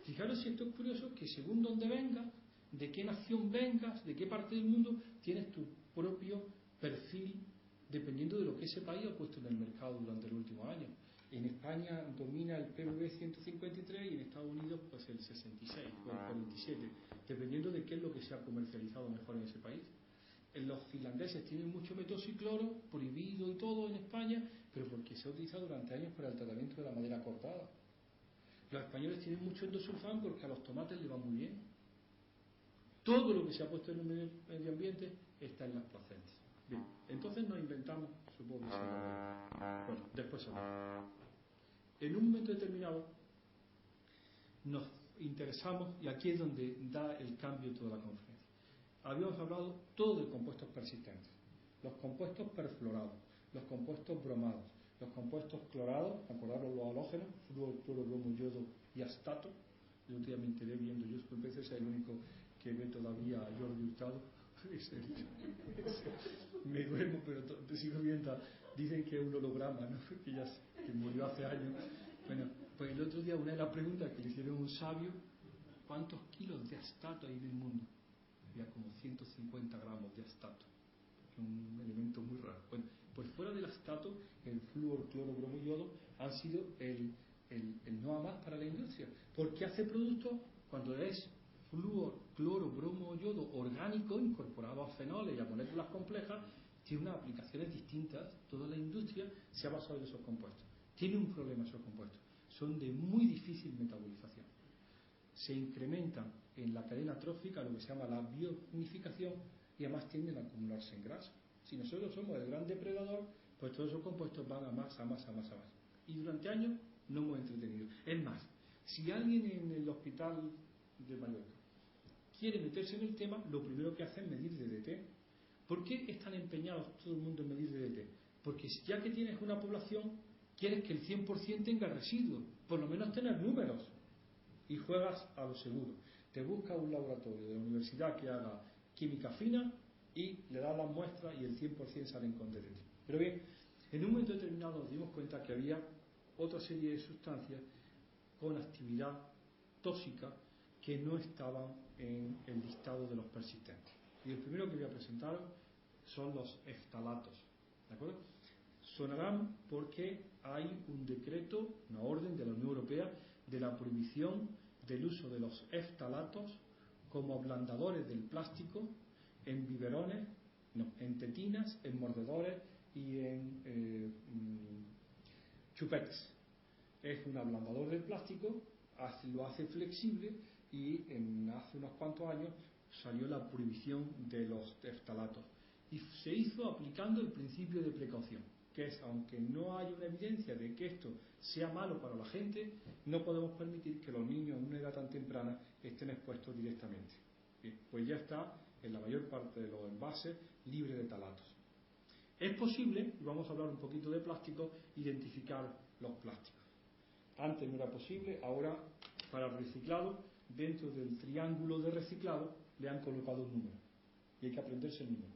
Speaker 2: Fijaros si esto es curioso, que según donde vengas, de qué nación vengas, de qué parte del mundo, tienes tu propio perfil dependiendo de lo que ese país ha puesto en el mercado durante el último año. En España domina el PBB 153 y en Estados Unidos pues el 66 o el 47, dependiendo de qué es lo que se ha comercializado mejor en ese país. Los finlandeses tienen mucho metoxicloro, prohibido y todo en España, pero porque se ha utilizado durante años para el tratamiento de la madera cortada. Los españoles tienen mucho endosulfán porque a los tomates les va muy bien. Todo lo que se ha puesto en el medio ambiente está en las placentas. Bien, entonces nos inventamos, supongo que sí. Bueno, después hablamos. En un momento determinado nos interesamos, y aquí es donde da el cambio toda la conferencia. Habíamos hablado todo de compuestos persistentes, los compuestos perfluorados, los compuestos bromados, los compuestos clorados, acordaros los halógenos, flúor, cloro, bromo, yodo y astato. Yo un día me enteré viendo, yo empecé a ser el único que ve todavía a Jordi Hurtado. Me duermo, pero te sigo viendo. Dicen que es un holograma, ¿no? que murió hace años. Bueno, pues el otro día una de las preguntas que le hicieron a un sabio: ¿cuántos kilos de astato hay en el mundo? Había como 150 gramos de astato, que es un elemento muy raro. Bueno, pues flúor, cloro, bromo y yodo han sido el no a más para la industria, porque hace productos cuando es flúor, cloro, bromo o yodo orgánico incorporado a fenoles y a moléculas complejas, tiene unas aplicaciones distintas. Toda la industria se ha basado en esos compuestos. Tiene un problema esos compuestos, son de muy difícil metabolización, se incrementan en la cadena trófica, lo que se llama la biognificación, y además tienden a acumularse en grasa. Si nosotros somos el gran depredador, pues todos esos compuestos van a más, a más, a más, a más. Y durante años no hemos entretenido. Es más, si alguien en el hospital de Mallorca quiere meterse en el tema, lo primero que hace es medir DDT. ¿Por qué están empeñados todo el mundo en medir DDT? Porque ya que tienes una población, quieres que el 100% tenga residuos, por lo menos tener números, y juegas a lo seguro. Te busca un laboratorio de la universidad que haga química fina y le das las muestras y el 100% salen con DDT. Pero bien, en un momento determinado nos dimos cuenta que había otra serie de sustancias con actividad tóxica que no estaban en el listado de los persistentes. Y el primero que voy a presentaros son los eftalatos. ¿De acuerdo? Sonarán porque hay un decreto, una orden de la Unión Europea de la prohibición del uso de los eftalatos como ablandadores del plástico en biberones, en tetinas, en mordedores y en chupetes. Es un ablandador del plástico, lo hace flexible y hace unos cuantos años salió la prohibición de los eftalatos y se hizo aplicando el principio de precaución, que es, aunque no hay una evidencia de que esto sea malo para la gente, no podemos permitir que los niños en una edad tan temprana estén expuestos directamente. Bien, pues ya está en la mayor parte de los envases libre de talatos. Es posible, y vamos a hablar un poquito de plástico, identificar los plásticos. Antes no era posible, ahora para el reciclado, dentro del triángulo de reciclado le han colocado un número y hay que aprenderse el número.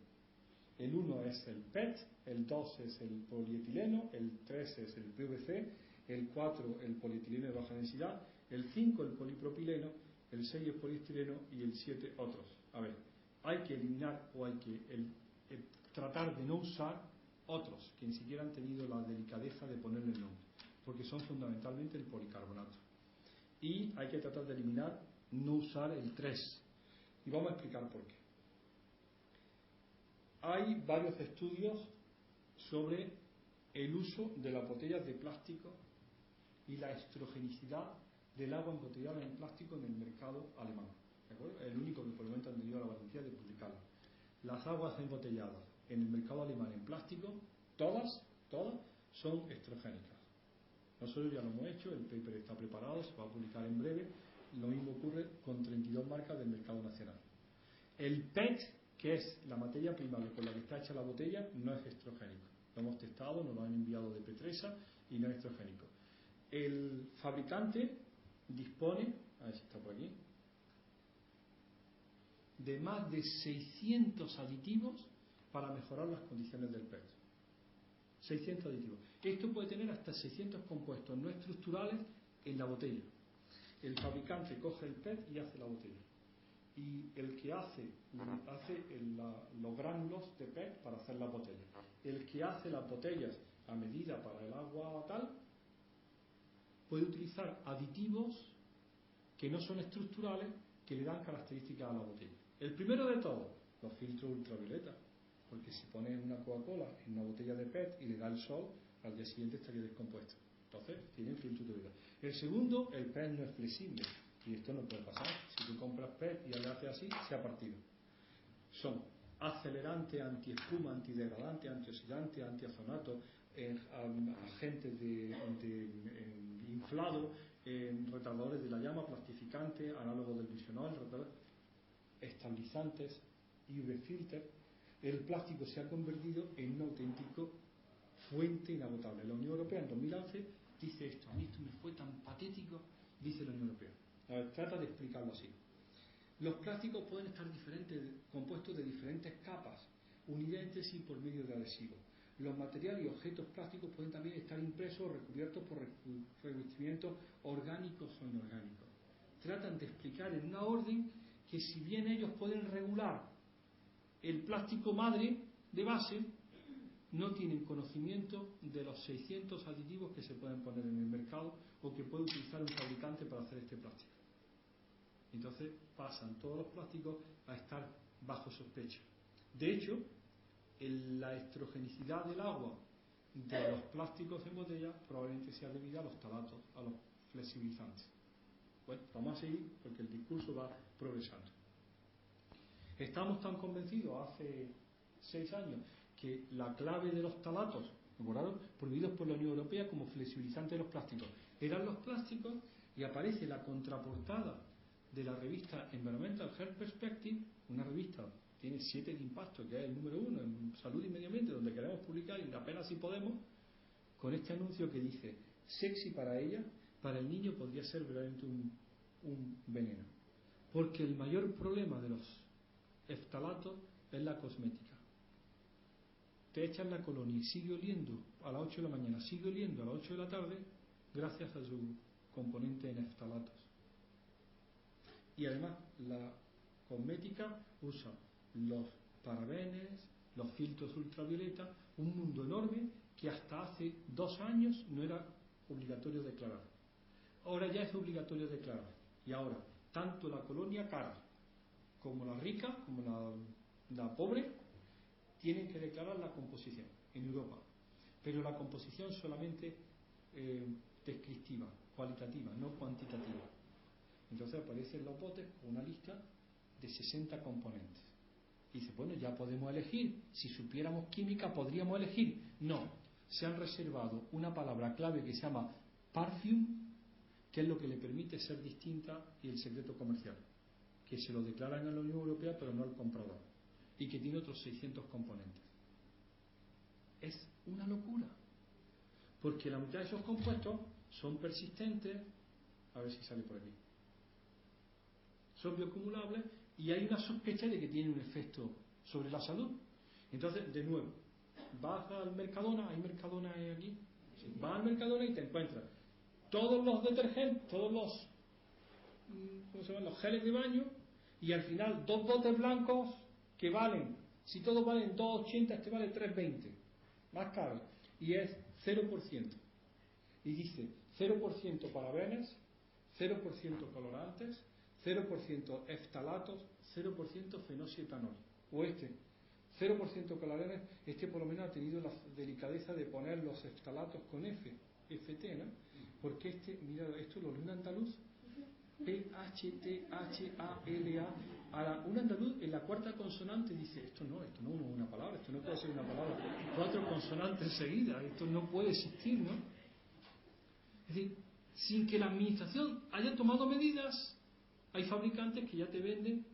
Speaker 2: El 1 es el PET, el 2 es el polietileno, el 3 es el PVC, el 4 el polietileno de baja densidad, el 5 el polipropileno, el 6 el poliestireno y el 7 otros. A ver, hay que eliminar o hay que tratar de no usar otros que ni siquiera han tenido la delicadeza de ponerle el nombre, porque son fundamentalmente el policarbonato. Y hay que tratar de eliminar, no usar el 3. Y vamos a explicar por qué. Hay varios estudios sobre el uso de las botellas de plástico y la estrogenicidad del agua embotellada en plástico en el mercado alemán. ¿De acuerdo? El único que por el momento han tenido la valentía de publicarlo. Las aguas embotelladas en el mercado alemán en plástico, todas son estrogénicas. Nosotros ya lo hemos hecho, el paper está preparado, se va a publicar en breve. Lo mismo ocurre con 32 marcas del mercado nacional. El PET, que es la materia prima con la que está hecha la botella, no es estrogénico. Lo hemos testado, nos lo han enviado de Petresa y no es estrogénico. El fabricante dispone, a ver si está por aquí, de más de 600 aditivos para mejorar las condiciones del PET. 600 aditivos. Esto puede tener hasta 600 compuestos no estructurales en la botella. El fabricante coge el PET y hace la botella. Y el que hace los gránulos de PET para hacer las botellas. El que hace las botellas a medida para el agua tal, puede utilizar aditivos que no son estructurales, que le dan características a la botella. El primero de todos, los filtros ultravioleta. Porque si pones una Coca-Cola en una botella de PET y le da el sol, al día siguiente estaría descompuesta. Entonces, tienen filtro ultravioleta. El segundo, el PET no es flexible. Y esto no puede pasar. Si tú compras PET y le haces así, se ha partido. Son acelerante, antiespuma, antidegradante, antioxidante, antiazonato, agentes de inflado, retardadores de la llama, plastificante, análogos del bisfenol, estabilizantes, UV filter. El plástico se ha convertido en un auténtico fuente inagotable. La Unión Europea en 2011 dice esto. A mí esto me fue tan patético, dice la Unión Europea. A ver, trata de explicarlo así. Los plásticos pueden estar compuestos de diferentes capas, unidas entre sí por medio de adhesivos. Los materiales y objetos plásticos pueden también estar impresos o recubiertos por revestimientos orgánicos o inorgánicos. Tratan de explicar en una orden que, si bien ellos pueden regular el plástico madre de base, no tienen conocimiento de los 600 aditivos que se pueden poner en el mercado o que puede utilizar un fabricante para hacer este plástico. Entonces pasan todos los plásticos a estar bajo sospecha. De hecho, la estrogenicidad del agua de los plásticos en botella probablemente sea debida a los talatos, a los flexibilizantes. Bueno, vamos a seguir porque el discurso va progresando. Estamos tan convencidos hace 6 años que la clave de los talatos, ¿recordaron?, prohibidos por la Unión Europea como flexibilizante de los plásticos, eran los plásticos, y aparece la contraportada de la revista Environmental Health Perspective, una revista que tiene 7 de impacto, que es el número 1 en salud y medio ambiente, donde queremos publicar y apenas si podemos, con este anuncio que dice: sexy para ella, para el niño podría ser verdaderamente un veneno, porque el mayor problema de los eftalatos es la cosmética. Te echan la colonia y sigue oliendo a las 8 de la mañana, sigue oliendo a las 8 de la tarde, gracias a su componente en eftalatos. Y además la cosmética usa los parabenes, los filtros ultravioleta, un mundo enorme que hasta hace 2 años no era obligatorio declarar. Ahora ya es obligatorio declarar. Y ahora, tanto la colonia cara como la rica, como la pobre, tienen que declarar la composición en Europa. Pero la composición solamente descriptiva, cualitativa, no cuantitativa. Entonces aparecen los botes con una lista de 60 componentes. Y dice, bueno, ya podemos elegir. Si supiéramos química, podríamos elegir. No, se han reservado una palabra clave que se llama perfume, que es lo que le permite ser distinta y el secreto comercial, que se lo declaran a la Unión Europea pero no al comprador, y que tiene otros 600 componentes. Es una locura, porque la mitad de esos compuestos son persistentes, a ver si sale por aquí, son bioacumulables, y hay una sospecha de que tienen un efecto sobre la salud. Entonces, de nuevo, vas al Mercadona, ¿hay Mercadona aquí? Sí. Vas al Mercadona y te encuentras todos los detergentes, todos los, ¿cómo se llaman?, los geles de baño, y al final 2 botes blancos que valen, si todos valen 2,80, este vale 3,20, más caro, y es 0%. Y dice 0% parabenes, 0% colorantes, 0% eftalatos, 0% fenoxietanol. O 0% colorantes, por lo menos ha tenido la delicadeza de poner los eftalatos con FT, ¿no? Porque mira, esto lo lee un andaluz, PHTHALA. Un andaluz en la 4ª consonante dice, esto no es una palabra, esto no puede ser una palabra, 4 consonantes seguidas, esto no puede existir, ¿no? Es decir, sin que la administración haya tomado medidas, hay fabricantes que ya te venden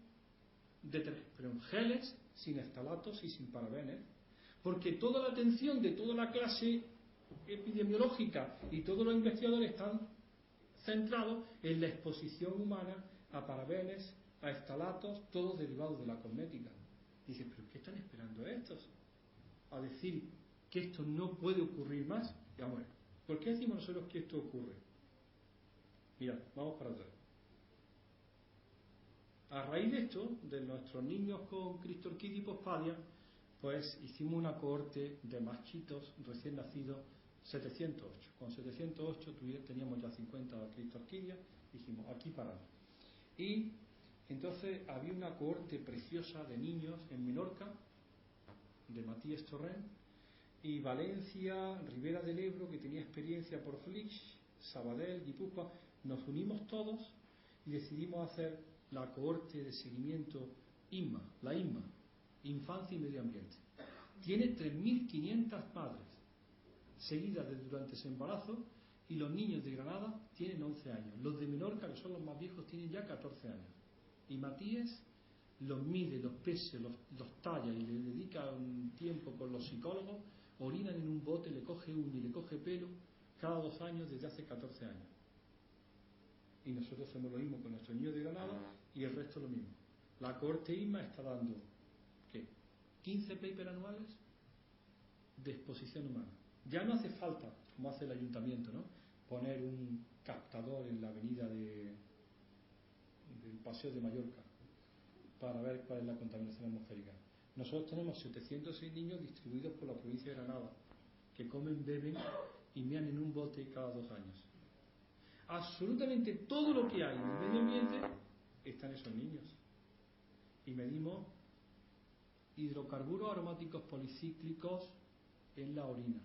Speaker 2: pero en geles sin eftalatos y sin parabenes, porque toda la atención de toda la clase epidemiológica y todos los investigadores están centrados en la exposición humana a parabenes, a eftalatos, todos derivados de la cosmética. Dices, ¿pero qué están esperando estos? A decir que esto no puede ocurrir más. Y vamos a ver, ¿por qué decimos nosotros que esto ocurre? Mira, vamos para atrás. A raíz de esto, de nuestros niños con Cristorquidia y Pospadia, pues hicimos una cohorte de machitos recién nacidos, 708. Con 708 teníamos ya 50 Cristorquidia, dijimos, aquí paramos. Y entonces había una cohorte preciosa de niños en Menorca, de Matías Torrent, y Valencia, Ribera del Ebro, que tenía experiencia por Flix, Sabadell, Guipúzcoa. Nos unimos todos y decidimos hacer la cohorte de seguimiento INMA, la INMA, Infancia y Medio Ambiente. Tiene 3.500 madres seguidas durante su embarazo, y los niños de Granada tienen 11 años. Los de Menorca, que son los más viejos, tienen ya 14 años. Y Matías los mide, los pesa, los talla y le dedica un tiempo con los psicólogos. Orinan en un bote, le coge uña y le coge pelo cada 2 años desde hace 14 años. Y nosotros hacemos lo mismo con nuestros niños de Granada y el resto lo mismo. La cohorte INMA está dando, ¿qué?, 15 papers anuales de exposición humana. Ya no hace falta, como hace el ayuntamiento, ¿no?, poner un captador en la avenida del Paseo de Mallorca para ver cuál es la contaminación atmosférica. Nosotros tenemos 706 niños distribuidos por la provincia de Granada, que comen, beben y mean en un bote cada 2 años. Absolutamente todo lo que hay en el medio ambiente están esos niños. Y medimos hidrocarburos aromáticos policíclicos en la orina,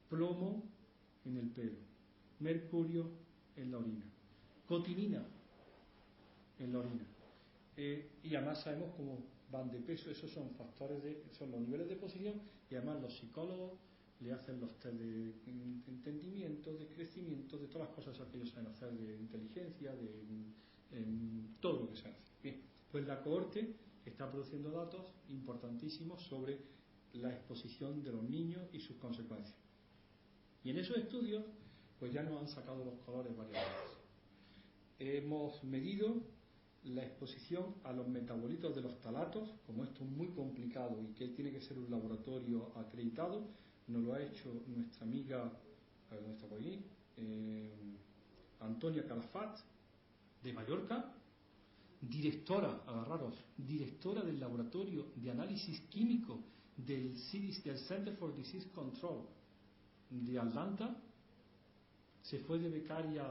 Speaker 2: plomo en el pelo, mercurio en la orina, cotinina en la orina. Y además sabemos cómo van de peso. Esos son factores son los niveles de exposición, y además los psicólogos le hacen los test de entendimiento, de crecimiento, de todas las cosas que ellos saben hacer, de inteligencia, de todo lo que se hace. Bien, pues la cohorte está produciendo datos importantísimos sobre la exposición de los niños y sus consecuencias. Y en esos estudios, pues ya nos han sacado los colores varias veces. Hemos medido la exposición a los metabolitos de los talatos. Como esto es muy complicado y que tiene que ser un laboratorio acreditado, nos lo ha hecho nuestra amiga, ¿dónde está por ahí? Antonia Calafat, de Mallorca, directora, agarraros, directora del laboratorio de análisis químico del Center for Disease Control de Atlanta. Se fue de becaria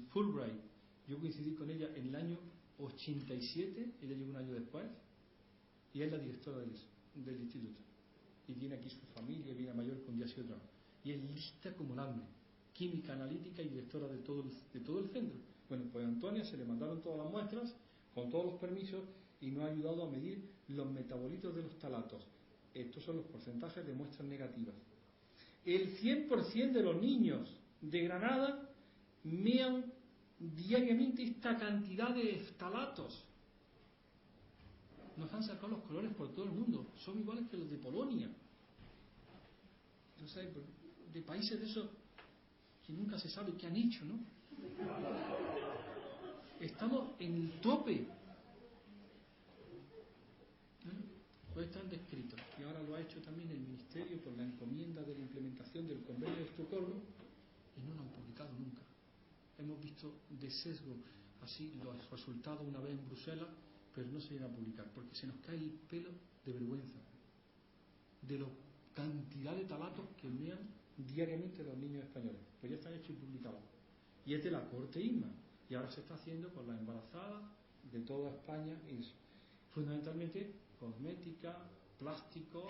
Speaker 2: Fulbright. Yo coincidí con ella en el año 87, ella llegó un año después, y es la directora del instituto. Y tiene aquí su familia, viene a Mallorca un día y otro. Y es lista como el hambre, química analítica y directora de todo el centro. Bueno, pues a Antonia se le mandaron todas las muestras, con todos los permisos, y nos ha ayudado a medir los metabolitos de los talatos. Estos son los porcentajes de muestras negativas. El 100% de los niños de Granada mean diariamente esta cantidad de ftalatos. Nos han sacado los colores por todo el mundo. Son iguales que los de Polonia. No sé, de países de esos que nunca se sabe qué han hecho, ¿no? Estamos en el tope. Pues están descritos. Y ahora lo ha hecho también el Ministerio por la encomienda de la implementación del Convenio de Estocolmo, y no lo han publicado nunca. Hemos visto de sesgo así los resultados una vez en Bruselas, pero no se llegan a publicar, porque se nos cae el pelo de vergüenza de la cantidad de talatos que mean diariamente los niños españoles. Pues ya están hechos y publicados. Y es de la cohorte ISMA, y ahora se está haciendo con las embarazadas de toda España, y fundamentalmente cosmética, plástico,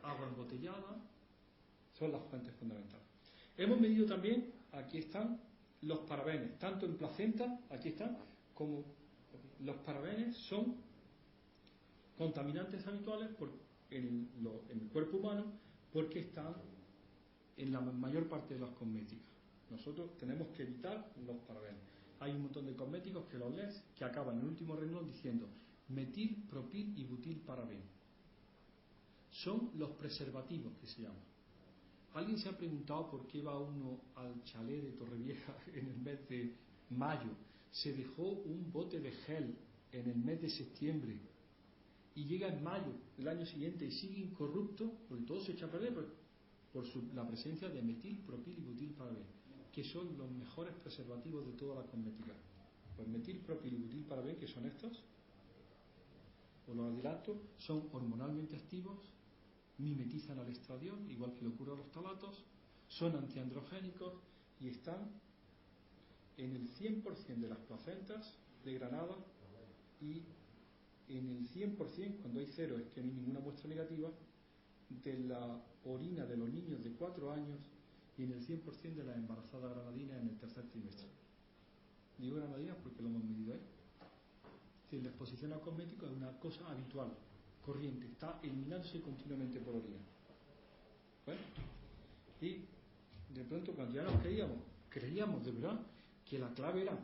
Speaker 2: agua embotellada, son las fuentes fundamentales. Hemos medido también, aquí están, los parabenes, tanto en placenta, aquí están, como los parabenes son contaminantes habituales en el cuerpo humano, porque están en la mayor parte de las cosméticas. Nosotros tenemos que evitar los parabenes. Hay un montón de cosméticos que los lees, que acaban en el último renglón diciendo metil, propil y butil paraben. Son los preservativos que se llaman. ¿Alguien se ha preguntado por qué va uno al chalet de Torrevieja en el mes de mayo? Se dejó un bote de gel en el mes de septiembre y llega en mayo del año siguiente y sigue incorrupto, porque todo se echa a perder por la presencia de metil, propil y butil paraben, que son los mejores preservativos de toda la cosmética. Pues metil, propil y butil paraben, que son estos, o los adilatos, son hormonalmente activos, mimetizan al estradiol, igual que le ocurre a los talatos, son antiandrogénicos y están en el 100% de las placentas de Granada, y en el 100%, cuando hay cero es que no hay ninguna muestra negativa, de la orina de los niños de 4 años, y en el 100% de las embarazadas granadinas en el tercer trimestre. Digo granadinas porque lo hemos medido ahí. Es decir, la exposición a cosméticos es una cosa habitual, corriente, está eliminándose continuamente por orina. Bueno, y de pronto cuando ya nos creíamos de verdad que la clave era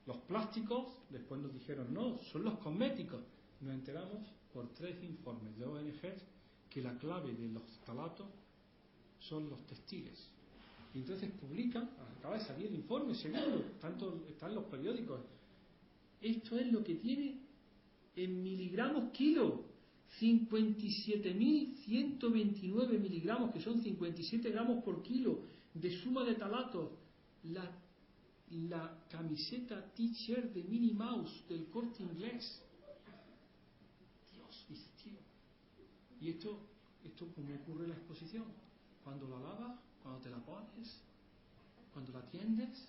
Speaker 2: los plásticos, después nos dijeron no, son los cosméticos. Nos enteramos por 3 informes de ONGs que la clave de los ftalatos son los textiles. Y entonces publican, acaba de salir el informe segundo, tanto está en los periódicos. Esto es lo que tiene en miligramos kilo, 57.129 miligramos, que son 57 gramos por kilo de suma de talatos. La camiseta t-shirt de Minnie Mouse del Corte Inglés, ¿Y esto cómo ocurre en la exposición? Cuando la lavas, cuando te la pones, cuando la tiendes.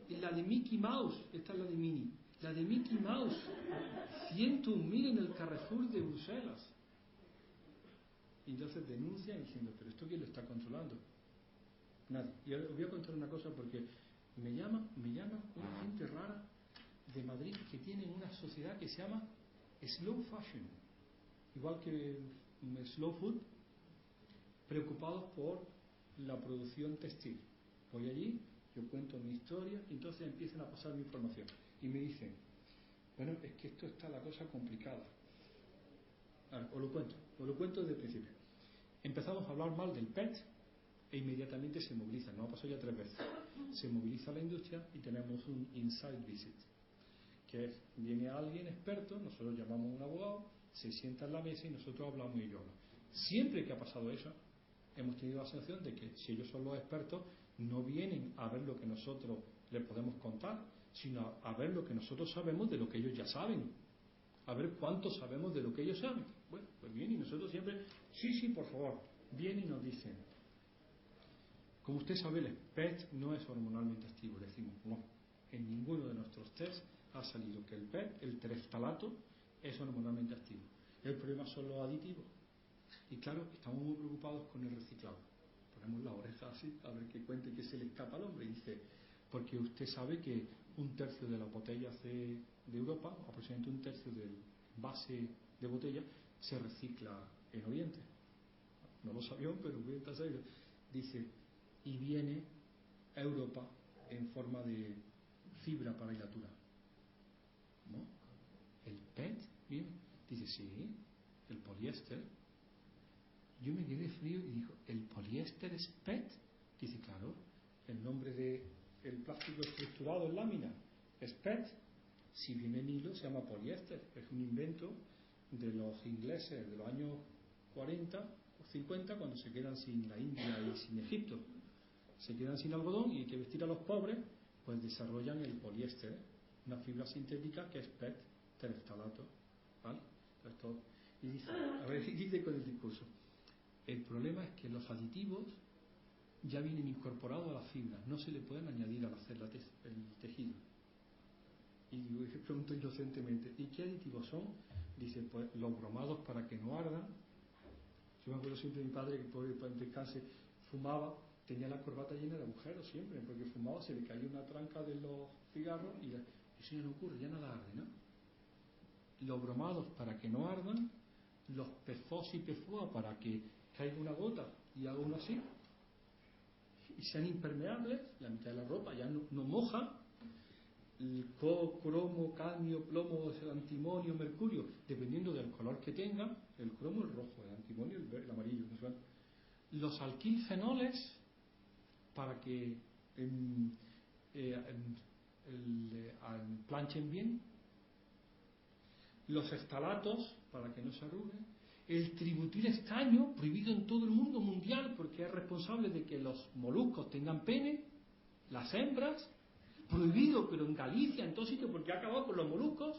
Speaker 2: Y la de Mickey Mouse, esta es la de Minnie, la de Mickey Mouse, 101.000 en el Carrefour de Bruselas. Y entonces denuncian diciendo, pero ¿esto quién lo está controlando? Nadie. Y os voy a contar una cosa porque me llama una gente rara de Madrid que tiene una sociedad que se llama Slow Fashion, igual que Slow Food, preocupados por la producción textil. Voy allí, yo cuento mi historia y entonces empiezan a pasar mi información y me dicen, bueno, es que esto está la cosa complicada. Os lo cuento desde el principio. Empezamos a hablar mal del PET e inmediatamente se moviliza, nos ha pasado ya 3 veces, se moviliza la industria y tenemos un inside visit, que es, viene alguien experto, nosotros llamamos a un abogado, se sienta en la mesa y nosotros hablamos y yo hablo. Siempre que ha pasado eso, hemos tenido la sensación de que si ellos son los expertos, no vienen a ver lo que nosotros les podemos contar, sino a ver lo que nosotros sabemos de lo que ellos ya saben, a ver cuánto sabemos de lo que ellos saben. Bueno, pues bien, y nosotros siempre, sí, por favor, vienen y nos dicen, como usted sabe, el PET no es hormonalmente activo. Le decimos, no, en ninguno de nuestros test ha salido que el PET, el tereftalato, es hormonalmente activo. El problema son los aditivos. Y claro, estamos muy preocupados con el reciclado. Ponemos la oreja así, a ver qué cuenta y qué se le escapa al hombre. Y dice, porque usted sabe que 1/3 de las botellas de Europa, aproximadamente 1/3 del base de botella, se recicla en Oriente. No lo sabían, pero voy a saber. Dice, y viene a Europa en forma de fibra para hilatura. ¿No? ¿El PET viene? Dice, sí, el poliéster. Yo me quedé frío y dijo, ¿el poliéster es PET? Dice, claro, el nombre de el plástico estructurado en lámina es PET. Si viene en hilo se llama poliéster. Es un invento de los ingleses de los años 40 o 50, cuando se quedan sin la India y sin Egipto. Se quedan sin algodón y hay que vestir a los pobres, pues desarrollan el poliéster, una fibra sintética que es PET, tereftalato, ¿vale? Y dice, a ver, dice con el discurso, el problema es que los aditivos ya vienen incorporados a las fibras, no se le pueden añadir al hacer el tejido. Y digo, pregunto inocentemente, ¿y qué aditivos son? Dice, pues los bromados para que no ardan. Yo me acuerdo siempre de mi padre, que por descanse, fumaba, tenía la corbata llena de agujeros siempre, porque fumaba, se le caía una tranca de los cigarros y eso ya no ocurre, ya nada arde, ¿no? Los bromados para que no ardan, los PFOS y PFOA para que caiga una gota y haga uno así, y sean impermeables, la mitad de la ropa ya no moja, el cromo, cadmio, plomo, antimonio, mercurio, dependiendo del color que tenga, el cromo el rojo, el antimonio el amarillo, ¿no? Los alquilfenoles para que planchen bien, los estalatos para que no se arruguen, el tributil estaño, prohibido en todo el mundo mundial porque es responsable de que los moluscos tengan pene, las hembras, prohibido, pero en Galicia, en todo sitio, porque ha acabado con los moluscos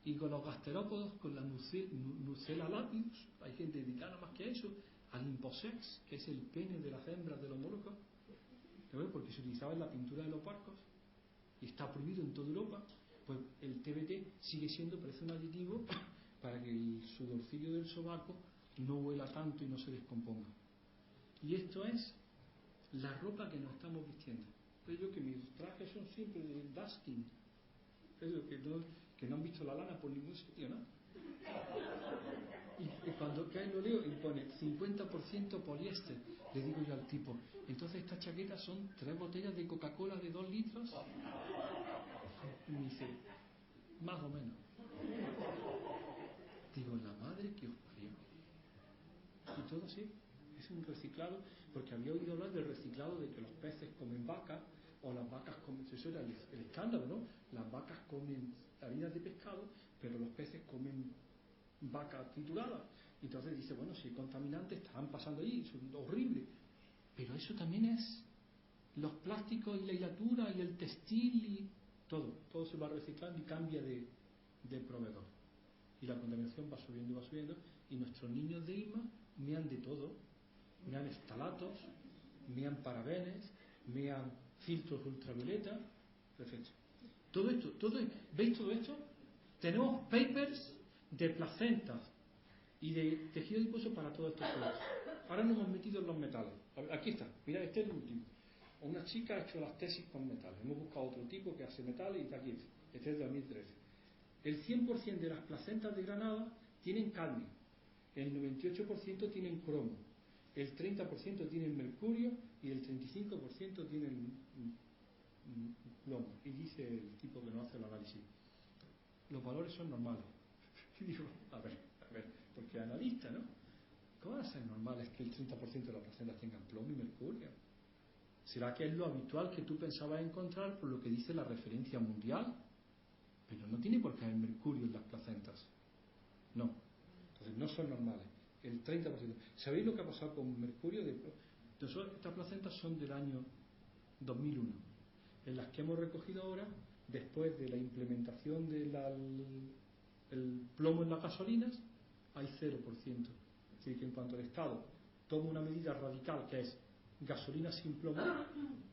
Speaker 2: y con los gasterópodos, con la Nucella lapidus. Hay gente dedicada más que a eso, al imposex, que es el pene de las hembras de los moluscos, porque se utilizaba en la pintura de los barcos y está prohibido en toda Europa. Pues el TBT sigue siendo, parece un aditivo para que el sudorcillo del sobaco no huela tanto y no se descomponga. Y esto es la ropa que nos estamos vistiendo. Yo que mis trajes son siempre de dusting, que no han visto la lana por ningún sitio, ¿no? Y cuando cae lo leo y pone 50% poliéster, le digo yo al tipo, entonces estas chaquetas son 3 botellas de Coca-Cola de 2 litros. Y me dice, más o menos. Digo, la madre que os parió. Y todo así, es un reciclado, porque había oído hablar del reciclado de que los peces comen vaca, o las vacas comen, eso era el escándalo, ¿no? Las vacas comen harinas de pescado, pero los peces comen vaca triturada. Y entonces dice, bueno, si hay contaminantes, estarán pasando ahí, es horrible. Pero eso también es los plásticos y la hilatura y el textil y todo se va reciclando y cambia de proveedor. y la contaminación va subiendo y va subiendo, y nuestros niños de ISMA mean de todo, mean estalatos, mean parabenes, mean filtros ultravioleta, perfecto. ¿Veis todo esto? Tenemos papers de placentas y de tejido adiposo para todos estos productos. Ahora nos hemos metido en los metales. Aquí está, mira, este es el último. Una chica ha hecho las tesis con metales. Hemos buscado otro tipo que hace metales y está aquí. Este es de 2013. El 100% de las placentas de Granada tienen cadmio, el 98% tienen cromo, el 30% tienen mercurio y el 35% tienen plomo. Y dice el tipo que no hace el análisis, los valores son normales. Y digo, a ver, porque analista, ¿no? ¿Cómo va a ser normal que el 30% de las placentas tengan plomo y mercurio? ¿Será que es lo habitual que tú pensabas encontrar por lo que dice la referencia mundial? Pero no tiene por qué haber mercurio en las placentas. No. Entonces no son normales. El 30%. ¿Sabéis lo que ha pasado con mercurio? Entonces, estas placentas son del año 2001, en las que hemos recogido ahora, después de la implementación del plomo en las gasolinas, hay 0%. Es decir, que en cuanto al Estado toma una medida radical, que es gasolina sin plomo,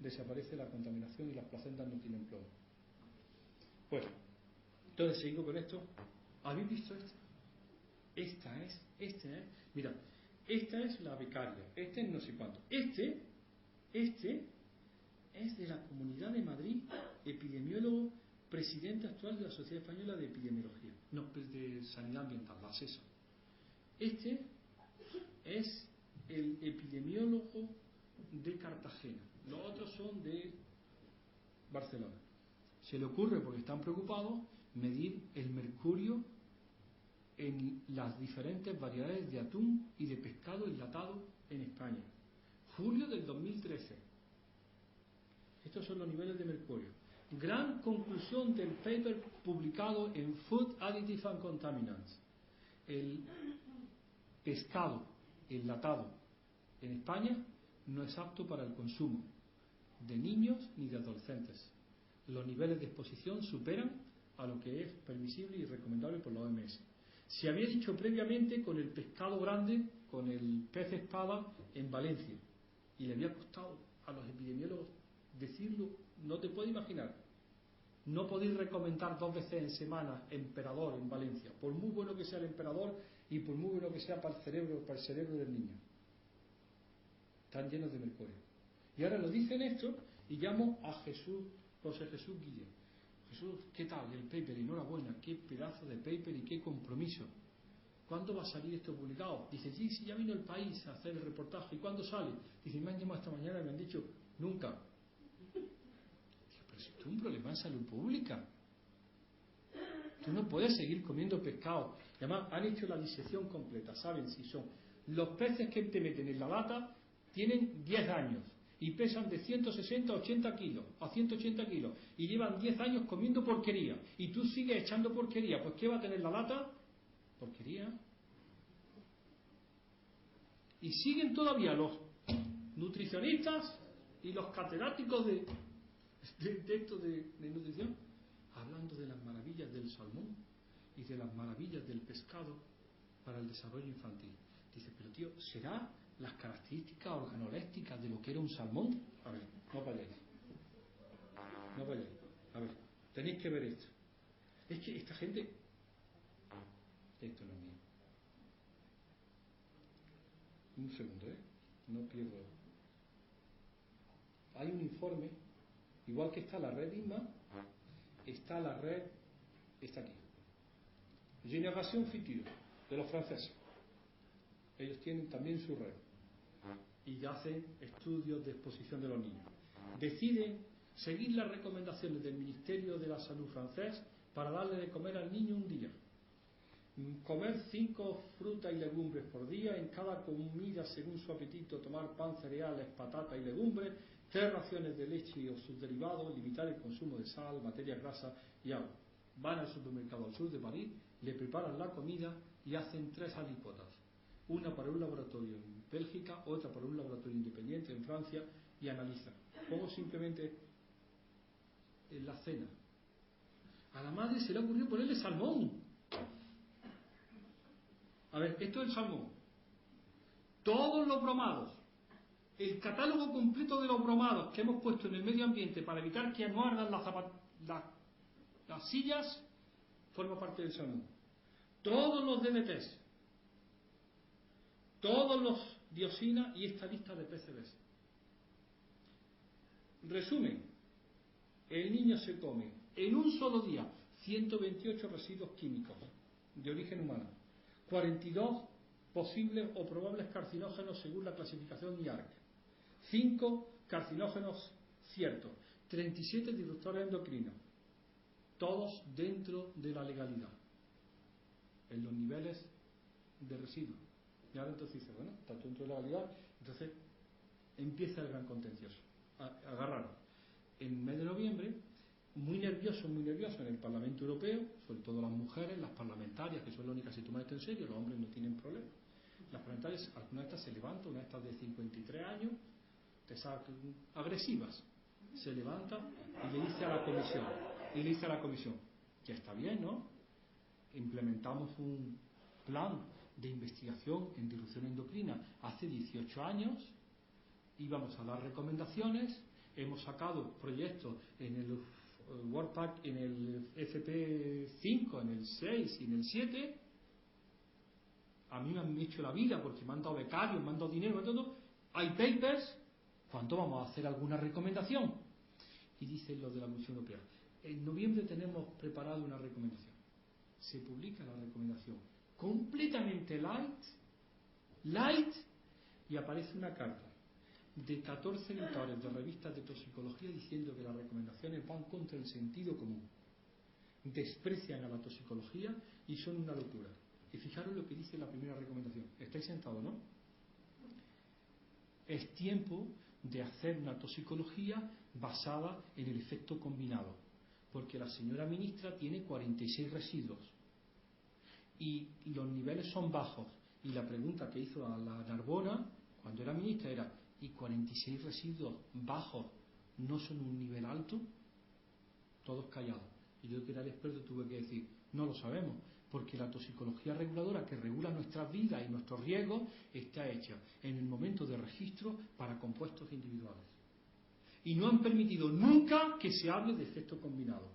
Speaker 2: desaparece la contaminación y las placentas no tienen plomo. Bueno, entonces seguimos con esto. ¿Habéis visto esto? Esta es, mira, esta es la becaria, este es no sé cuánto, este es de la Comunidad de Madrid, epidemiólogo, presidente actual de la Sociedad Española de Epidemiología, no, de Sanidad Ambiental, la SESA. Este es el epidemiólogo de Cartagena, los otros son de Barcelona. Se le ocurre, porque están preocupados, medir el mercurio en las diferentes variedades de atún y de pescado enlatado en España. Julio del 2013. Estos son los niveles de mercurio. Gran conclusión del paper publicado en Food Additives and Contaminants. El pescado enlatado en España no es apto para el consumo de niños ni de adolescentes. Los niveles de exposición superan a lo que es permisible y recomendable por la OMS. Se había dicho previamente con el pescado grande, con el pez espada en Valencia, y le había costado a los epidemiólogos decirlo. No te puedes imaginar. No podéis recomendar 2 veces en semana emperador en Valencia, por muy bueno que sea el emperador y por muy bueno que sea para el cerebro del niño. Están llenos de mercurio. Y ahora lo dicen esto y llamo a Jesús, José Jesús Guillén. Jesús, ¿qué tal? El paper, enhorabuena, qué pedazo de paper y qué compromiso. ¿Cuándo va a salir esto publicado? Dice, sí, ya vino el País a hacer el reportaje. ¿Y cuándo sale? Dice, me han llamado esta mañana y me han dicho, nunca. Dice, pero si tú un problema de salud pública. Tú no puedes seguir comiendo pescado. Y además han hecho la disección completa, saben si son. Los peces que te meten en la lata tienen 10 años. Y pesan de 160 a 80 kilos, a 180 kilos, y llevan 10 años comiendo porquería, y tú sigues echando porquería, pues ¿qué va a tener la lata? Porquería. Y siguen todavía los nutricionistas y los catedráticos de nutrición, hablando de las maravillas del salmón y de las maravillas del pescado para el desarrollo infantil. Dice, pero tío, ¿será las características organolépticas de lo que era un salmón? A ver, no vayáis. A ver, tenéis que ver esto. Es que esta gente... Esto no es mío. Un segundo, no pierdo. Hay un informe, igual que está la red ISMA, está la red, está aquí. Génération Future, de los franceses. Ellos tienen también su red y hacen estudios de exposición de los niños. Deciden seguir las recomendaciones del Ministerio de la Salud francés para darle de comer al niño un día. Comer 5 frutas y legumbres por día, en cada comida según su apetito tomar pan, cereales, patata y legumbres, 3 raciones de leche o sus derivados, limitar el consumo de sal, materia grasa y agua. Van al supermercado al sur de París, le preparan la comida y hacen 3 alícuotas. Una para un laboratorio en Bélgica, otra para un laboratorio independiente en Francia, y analizan. Pongo simplemente en la cena. A la madre se le ocurrió ponerle salmón. A ver, esto es el salmón. Todos los bromados, el catálogo completo de los bromados que hemos puesto en el medio ambiente para evitar que no ardan las sillas, forma parte del salmón. Todos los DMTs, todos los dioxinas y esta lista de PCBs. Resumen, el niño se come en un solo día 128 residuos químicos de origen humano, 42 posibles o probables carcinógenos según la clasificación IARC, 5 carcinógenos ciertos, 37 disruptores endocrinos, todos dentro de la legalidad, en los niveles de residuos. Y ahora entonces dice, bueno, está dentro de la legalidad, entonces empieza el gran contencioso. Agarraron en el mes de noviembre, muy nervioso en el Parlamento Europeo, sobre todo las mujeres, las parlamentarias, que son las únicas que se toman esto en serio, los hombres no tienen problema. Las parlamentarias, algunas de estas se levantan, una de estas de 53 años, agresivas, se levanta y le dice a la comisión, ya está bien, ¿no? Implementamos un plan de investigación en disrupción endocrina hace 18 años, íbamos a dar recomendaciones, hemos sacado proyectos en el WordPack, en el FP5, en el 6 y en el 7. A mí me han hecho la vida porque me han dado becarios, me han dado dinero, todo. Hay papers. ¿Cuándo vamos a hacer alguna recomendación? Y dicen los de la Comisión Europea, en noviembre tenemos preparado una recomendación. Se publica la recomendación completamente light, y aparece una carta de 14 editores de revistas de toxicología diciendo que las recomendaciones van contra el sentido común, desprecian a la toxicología y son una locura. Y fijaros lo que dice la primera recomendación. ¿Estáis sentados, no? Es tiempo de hacer una toxicología basada en el efecto combinado, porque la señora ministra tiene 46 residuos y los niveles son bajos, y la pregunta que hizo a la Narbona cuando era ministra era, ¿y 46 residuos bajos no son un nivel alto? Todos callados. Y yo, que era el experto, tuve que decir, no lo sabemos, porque la toxicología reguladora que regula nuestras vidas y nuestros riesgos está hecha en el momento de registro para compuestos individuales. Y no han permitido nunca que se hable de efecto combinado.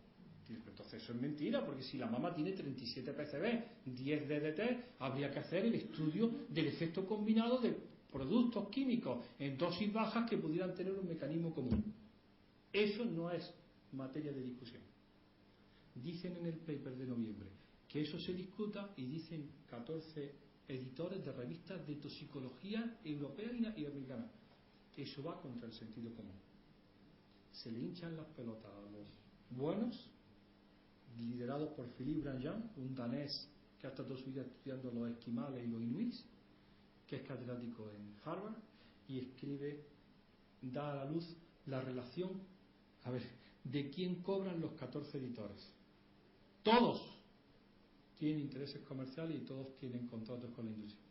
Speaker 2: Entonces eso es mentira, porque si la mama tiene 37 PCB, 10 DDT, habría que hacer el estudio del efecto combinado de productos químicos en dosis bajas que pudieran tener un mecanismo común. Eso no es materia de discusión. Dicen en el paper de noviembre que eso se discuta, y dicen 14 editores de revistas de toxicología europea y americana. Eso va contra el sentido común. Se le hinchan las pelotas a los buenos, liderados por Philippe Grandjean, un danés que ha estado toda su vida estudiando los esquimales y los inuits, que es catedrático en Harvard, y escribe, da a la luz la relación, de quién cobran los 14 editores. Todos tienen intereses comerciales y todos tienen contratos con la industria.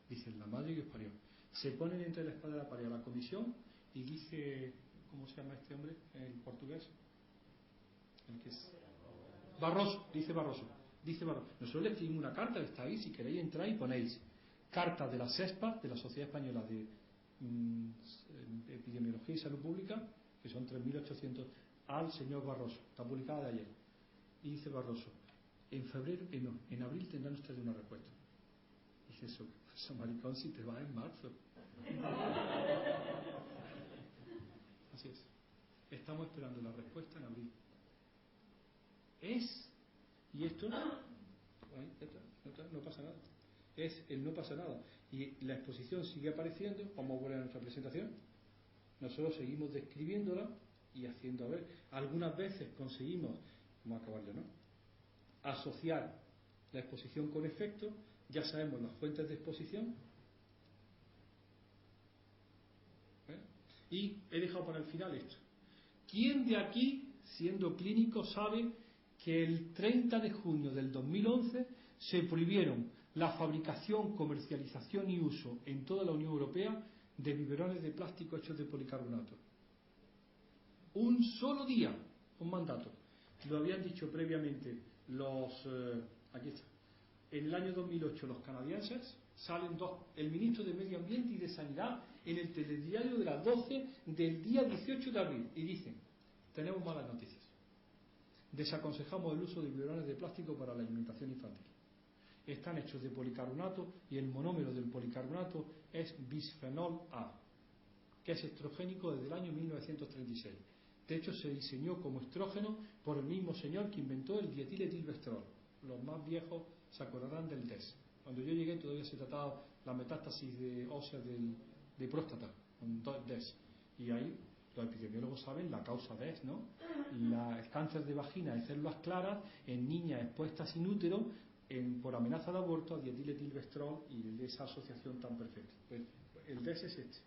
Speaker 2: Dicen, la madre que os parió. Se ponen entre la espada y la pared a la comisión y dice, ¿cómo se llama este hombre en portugués? El que es Barroso. Nosotros le escribimos una carta, que está ahí, si queréis entrar y ponéis carta de la SESPA, de la Sociedad Española de Epidemiología y Salud Pública, que son 3.800, al señor Barroso, está publicada de ayer. Y dice Barroso, en abril tendrán ustedes una respuesta. Y dice, eso maricón, si te vas en marzo. Así es. Estamos esperando la respuesta en abril. Y esto no pasa nada. Es el no pasa nada. Y la exposición sigue apareciendo. Vamos a volver a nuestra presentación. Nosotros seguimos describiéndola y haciendo, algunas veces conseguimos, vamos a acabar ya, ¿no?, asociar la exposición con efecto. Ya sabemos las fuentes de exposición. Y he dejado para el final esto. ¿Quién de aquí, siendo clínico, sabe que el 30 de junio del 2011 se prohibieron la fabricación, comercialización y uso en toda la Unión Europea de biberones de plástico hechos de policarbonato? Un solo día, un mandato. Lo habían dicho previamente aquí está, en el año 2008 los canadienses, salen el ministro de Medio Ambiente y de Sanidad en el telediario de las 12 del día 18 de abril y dicen: tenemos malas noticias, desaconsejamos el uso de biberones de plástico para la alimentación infantil, están hechos de policarbonato y el monómero del policarbonato es bisfenol A, que es estrogénico desde el año 1936. De hecho, se diseñó como estrógeno por el mismo señor que inventó el dietiletilvestrol. Los más viejos se acordarán del DES. Cuando yo llegué todavía se trataba la metástasis ósea de próstata con DES. Y ahí los epidemiólogos saben la causa DES, ¿no? El cáncer de vagina de células claras en niñas expuestas sin útero por amenaza de aborto a dietiletilvestrol y de esa asociación tan perfecta. Pues el DES es este.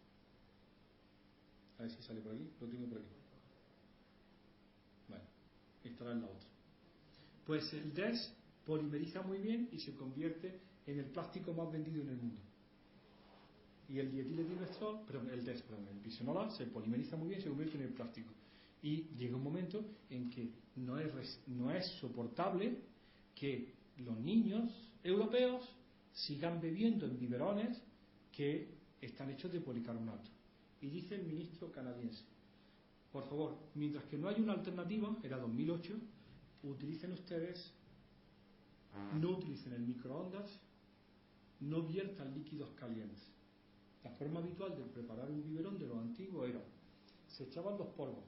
Speaker 2: A ver si sale por aquí. Lo tengo por aquí. Bueno, estará en la otra. Pues el DES polimeriza muy bien y se convierte en el plástico más vendido en el mundo. Y el dietiletilvestrol, el bisfenol A se polimeriza muy bien y se convierte en el plástico. Y llega un momento en que no es soportable que los niños europeos sigan bebiendo en biberones que están hechos de policarbonato. Y dice el ministro canadiense: por favor, mientras que no hay una alternativa, era 2008, utilicen ustedes, no utilicen el microondas, no viertan líquidos calientes. La forma habitual de preparar un biberón de los antiguos era: se echaban los polvos,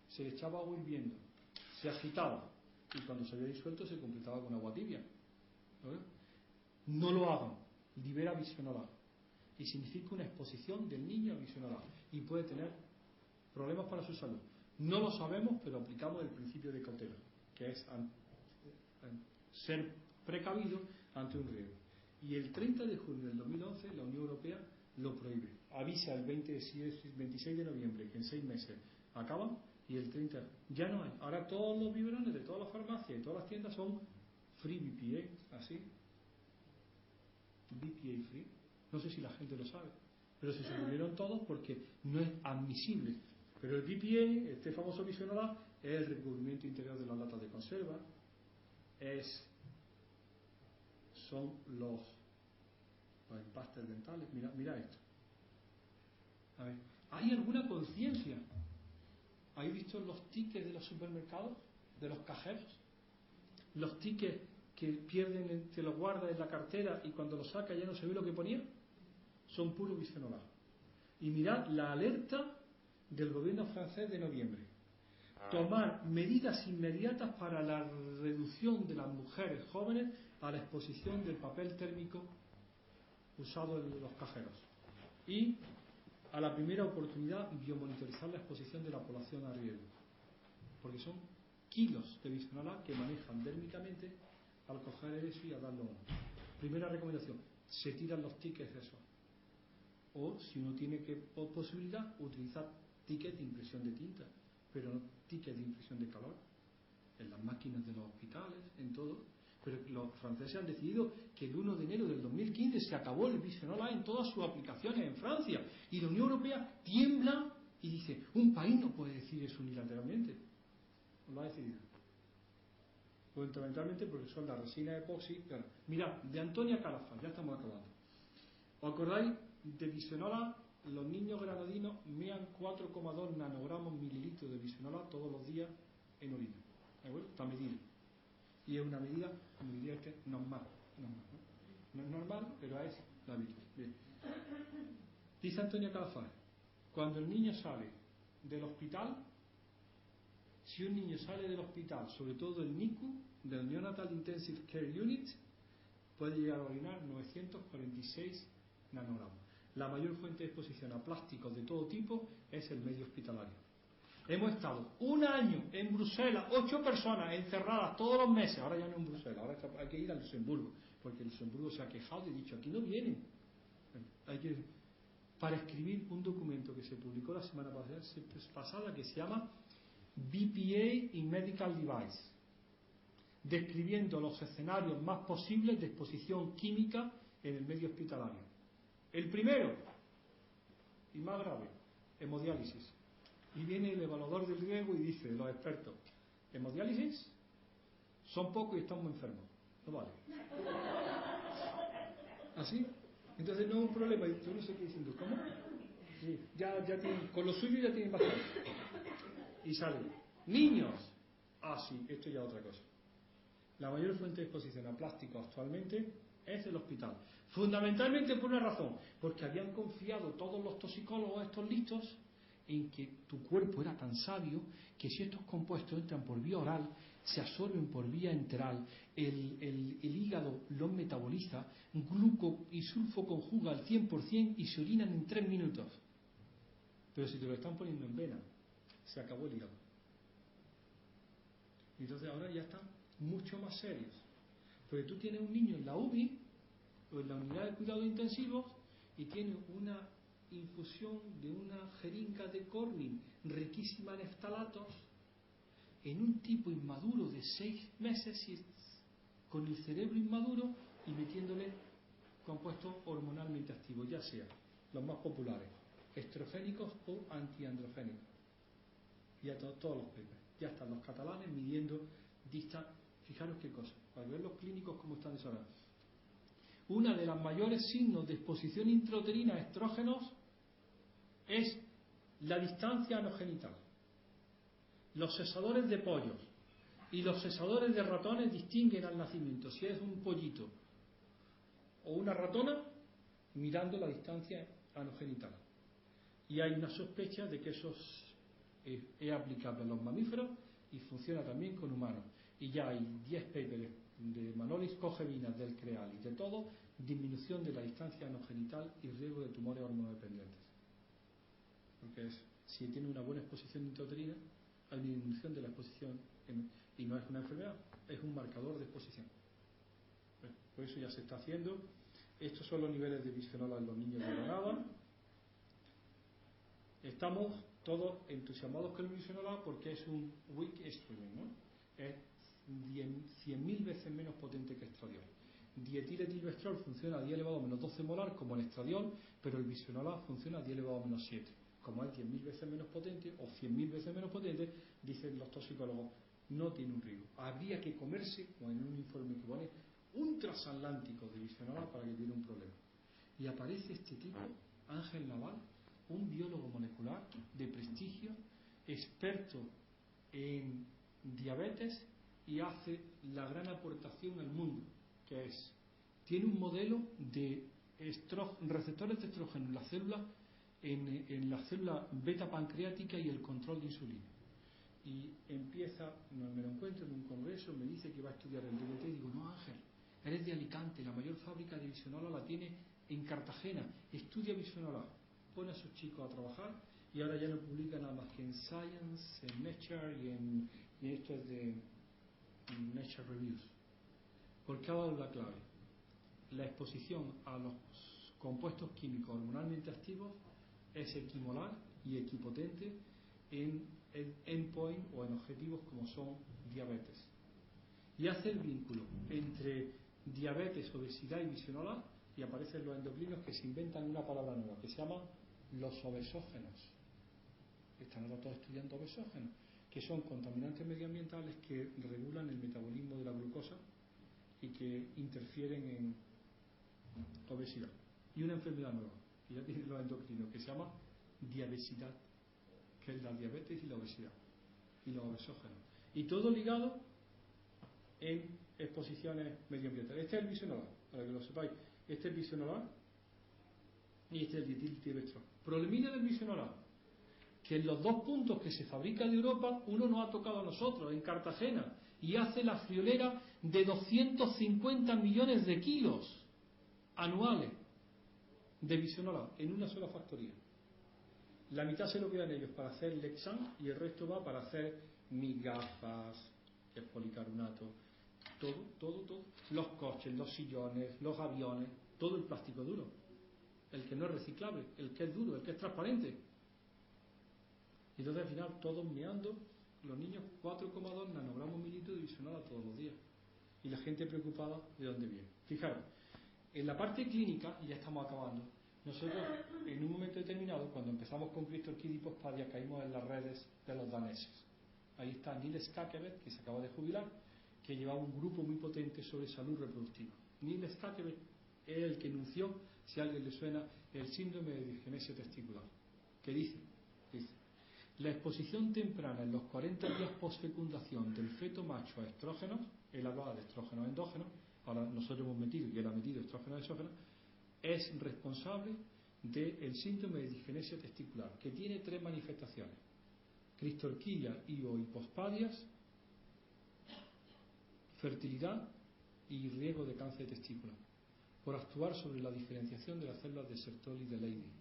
Speaker 2: se le echaba agua hirviendo, se agitaba y cuando se había disuelto se completaba con agua tibia. No lo hagan, libera bisfenol A y significa una exposición del niño a bisfenol A y puede tener problemas para su salud. No lo sabemos, pero aplicamos el principio de cautela, que es ser precavido ante un riesgo. Y el 30 de junio del 2011 la Unión Europea lo prohíbe. Avisa el 26 de noviembre que en 6 meses acaban y el 30 ya no hay. Ahora todos los biberones de todas las farmacias y todas las tiendas son free BPA, así. BPA free. No sé si la gente lo sabe, pero se suprimieron todos porque no es admisible. Pero el BPA, este famoso bisfenol A, es el recubrimiento interior de las latas de conserva, son los empastes dentales. Mira esto. A ver, ¿hay alguna conciencia? ¿Habéis visto los tickets de los supermercados, de los cajeros? Los tickets que pierden, te los guardas en la cartera y cuando los sacas ya no se ve lo que ponía. Son puro bisfenol A. Y mirad la alerta del gobierno francés de noviembre: tomar medidas inmediatas para la reducción de las mujeres jóvenes a la exposición del papel térmico usado en los cajeros y a la primera oportunidad biomonitorizar la exposición de la población a riesgo, porque son kilos de bisfenol A que manejan térmicamente al coger eso y a darlo. Primera recomendación: se tiran los tickets de eso. O si uno tiene posibilidad, utilizar tickets de impresión de tinta, pero no tickets de impresión de calor, en las máquinas de los hospitales, en todo. Pero los franceses han decidido que el 1 de enero del 2015 se acabó el bisfenol A en todas sus aplicaciones en Francia, y la Unión Europea tiembla y dice: un país no puede decir eso unilateralmente. Lo ha decidido fundamentalmente porque son las resinas epoxi. Mirad, de Antonia Calafat, ya estamos acabando. ¿Os acordáis? De bisfenol A, los niños granadinos mean 4,2 nanogramos mililitros de bisfenol A todos los días en orina. ¿De acuerdo? Está medido. Y es una medida, como diría este, normal. No es normal, pero es la habitual. Bien. Dice Antonia Calafat: cuando el niño sale del hospital, si un niño sale del hospital, sobre todo del NICU, del Neonatal Intensive Care Unit, puede llegar a orinar 946 nanogramos. La mayor fuente de exposición a plásticos de todo tipo es el medio hospitalario. Hemos estado un año en Bruselas, 8 personas encerradas todos los meses. Ahora ya no en Bruselas, ahora hay que ir a Luxemburgo, porque el Luxemburgo se ha quejado y ha dicho: aquí no vienen. Para escribir un documento que se publicó la semana pasada que se llama BPA in Medical Device, describiendo los escenarios más posibles de exposición química en el medio hospitalario. El primero, y más grave, hemodiálisis. Y viene el evaluador del riesgo y dice: los expertos, hemodiálisis son pocos y están muy enfermos. no vale. ¿Así? Entonces no es un problema. Yo no sé qué diciendo. ¿Cómo? Sí, ya tienen, con lo suyo ya tienen bastante. Y salen. Niños. Ah, sí, esto ya es otra cosa. La mayor fuente de exposición a plástico actualmente es el hospital. Fundamentalmente por una razón. Porque habían confiado todos los toxicólogos, estos listos, en que tu cuerpo era tan sabio que si estos compuestos entran por vía oral, se absorben por vía enteral, el hígado los metaboliza, gluco y sulfo conjuga al 100% y se orinan en 3 minutos. Pero si te lo están poniendo en vena, se acabó el hígado. Y entonces ahora ya están mucho más serios. Porque tú tienes un niño en la UBI o en la unidad de cuidados intensivos y tiene una infusión de una jeringa de Corning riquísima en eftalatos en un tipo inmaduro de 6 meses con el cerebro inmaduro y metiéndole compuestos hormonalmente activos, ya sea los más populares, estrogénicos o antiandrogénicos. Ya todos los papers, ya están los catalanes midiendo distas. Fijaros qué cosa, para ver los clínicos cómo están desarrollados. Una de las mayores signos de exposición intrauterina a estrógenos es la distancia anogenital. Los sesadores de pollos y los sesadores de ratones distinguen al nacimiento si es un pollito o una ratona mirando la distancia anogenital. Y hay una sospecha de que eso es aplicable a los mamíferos y funciona también con humanos. Y ya hay 10 papers de Manolis Cogevinas, del CREAL y de todo, disminución de la distancia anogenital y riesgo de tumores hormonodependientes. Porque si tiene una buena exposición intrauterina, hay disminución de la exposición, y no es una enfermedad, es un marcador de exposición. Por eso ya se está haciendo. Estos son los niveles de bisfenol A en los niños de Granada. Estamos todos entusiasmados con el bisfenol A porque es un weak estrogen, ¿no? Es 100.000 veces menos potente que estradiol. Dietiletilvestrol funciona a 10 elevado a menos 12 molar como el estradiol, pero el bisfenol A funciona a 10 elevado a menos 7. Como es 10.000 veces menos potente o 100.000 veces menos potente, dicen los toxicólogos, no tiene un riesgo. Habría que comerse, como en un informe que pone, un transatlántico de bisfenol A para que tuviera un problema. Y aparece este tipo, Ángel Naval, un biólogo molecular de prestigio, experto en diabetes, y hace la gran aportación al mundo, que es, tiene un modelo de receptores de estrógeno en la célula, en la célula beta pancreática y el control de insulina. Y empieza, me lo encuentro en un congreso, me dice que va a estudiar el DBT y digo, no Ángel, eres de Alicante, la mayor fábrica de bisfenol A la tiene en Cartagena, estudia bisfenol A, pone a sus chicos a trabajar y ahora ya no publica nada más que en Science, en Nature y esto es de Nature Reviews. Porque ha dado la clave. La exposición a los compuestos químicos hormonalmente activos es equimolar y equipotente en endpoint o en objetivos como son diabetes. Y hace el vínculo entre diabetes, obesidad y bisfenol A, y aparecen los endocrinos que se inventan una palabra nueva que se llama los obesógenos. Están ahora todos estudiando obesógenos, que son contaminantes medioambientales que regulan el metabolismo de la glucosa y que interfieren en obesidad. Y una enfermedad nueva, que ya tienen los endocrinos, que se llama diabesidad, que es la diabetes y la obesidad, y los obesógenos. Y todo ligado en exposiciones medioambientales. Este es el bisfenol A, para que lo sepáis. Este es el bisfenol A y este es el dietiltirbestrol. Problemilla del bisfenol A, que en los 2 puntos que se fabrica de Europa, uno nos ha tocado a nosotros, en Cartagena, y hace la friolera de 250 millones de kilos anuales de bisfenol A en una sola factoría. La mitad se lo quedan ellos para hacer Lexan y el resto va para hacer mis gafas, el policarbonato, todo. Los coches, los sillones, los aviones, todo el plástico duro. El que no es reciclable, el que es duro, el que es transparente. Y entonces al final todos meando, los niños 4,2 nanogramos mililitros de bisfenol A todos los días. Y la gente preocupada de dónde viene. Fijaros, en la parte clínica, y ya estamos acabando, nosotros en un momento determinado, cuando empezamos con CRISPR-Kit y Pospadia, caímos en las redes de los daneses. Ahí está Niels Kakeved, que se acaba de jubilar, que llevaba un grupo muy potente sobre salud reproductiva. Neil Stackelberg es el que enunció, si a alguien le suena, el síndrome de disgenesia testicular, que dice, la exposición temprana en los 40 días postfecundación del feto macho a estrógenos, él hablaba de estrógenos endógenos, ahora nosotros hemos metido y él ha metido estrógenos exógenos, es responsable del síndrome de disgenesia testicular, que tiene 3 manifestaciones: cristorquidia y o hipospadias, fertilidad y riesgo de cáncer de testículo, por actuar sobre la diferenciación de las células de Sertoli y de Leydig.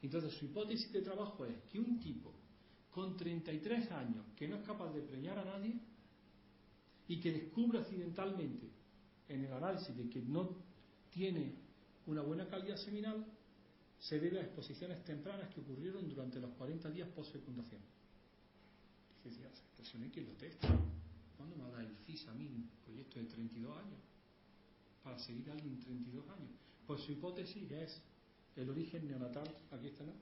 Speaker 2: Entonces su hipótesis de trabajo es que un tipo con 33 años que no es capaz de preñar a nadie y que descubre accidentalmente en el análisis de que no tiene una buena calidad seminal, se debe a exposiciones tempranas que ocurrieron durante los 40 días post-fecundación. Y decía, expresioné que lo testa. ¿Cuándo me va a dar el FIS a mí un proyecto de 32 años? Para seguir a alguien 32 años. Pues su hipótesis es el origen neonatal, aquí está, ¿no?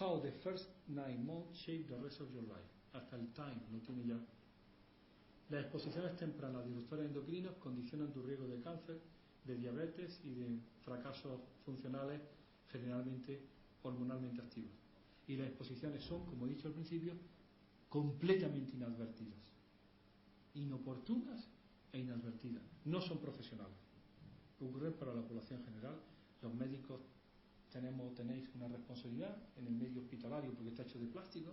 Speaker 2: How the first 9 months shape the rest of your life. Hasta el time lo tiene ya. Las exposiciones tempranas de disruptores endocrinos condicionan tu riesgo de cáncer, de diabetes y de fracasos funcionales generalmente hormonalmente activos. Y las exposiciones son, como he dicho al principio, completamente inadvertidas, inoportunas e inadvertidas. No son profesionales. Ocurren para la población general. Los médicos tenéis una responsabilidad en el medio hospitalario porque está hecho de plástico,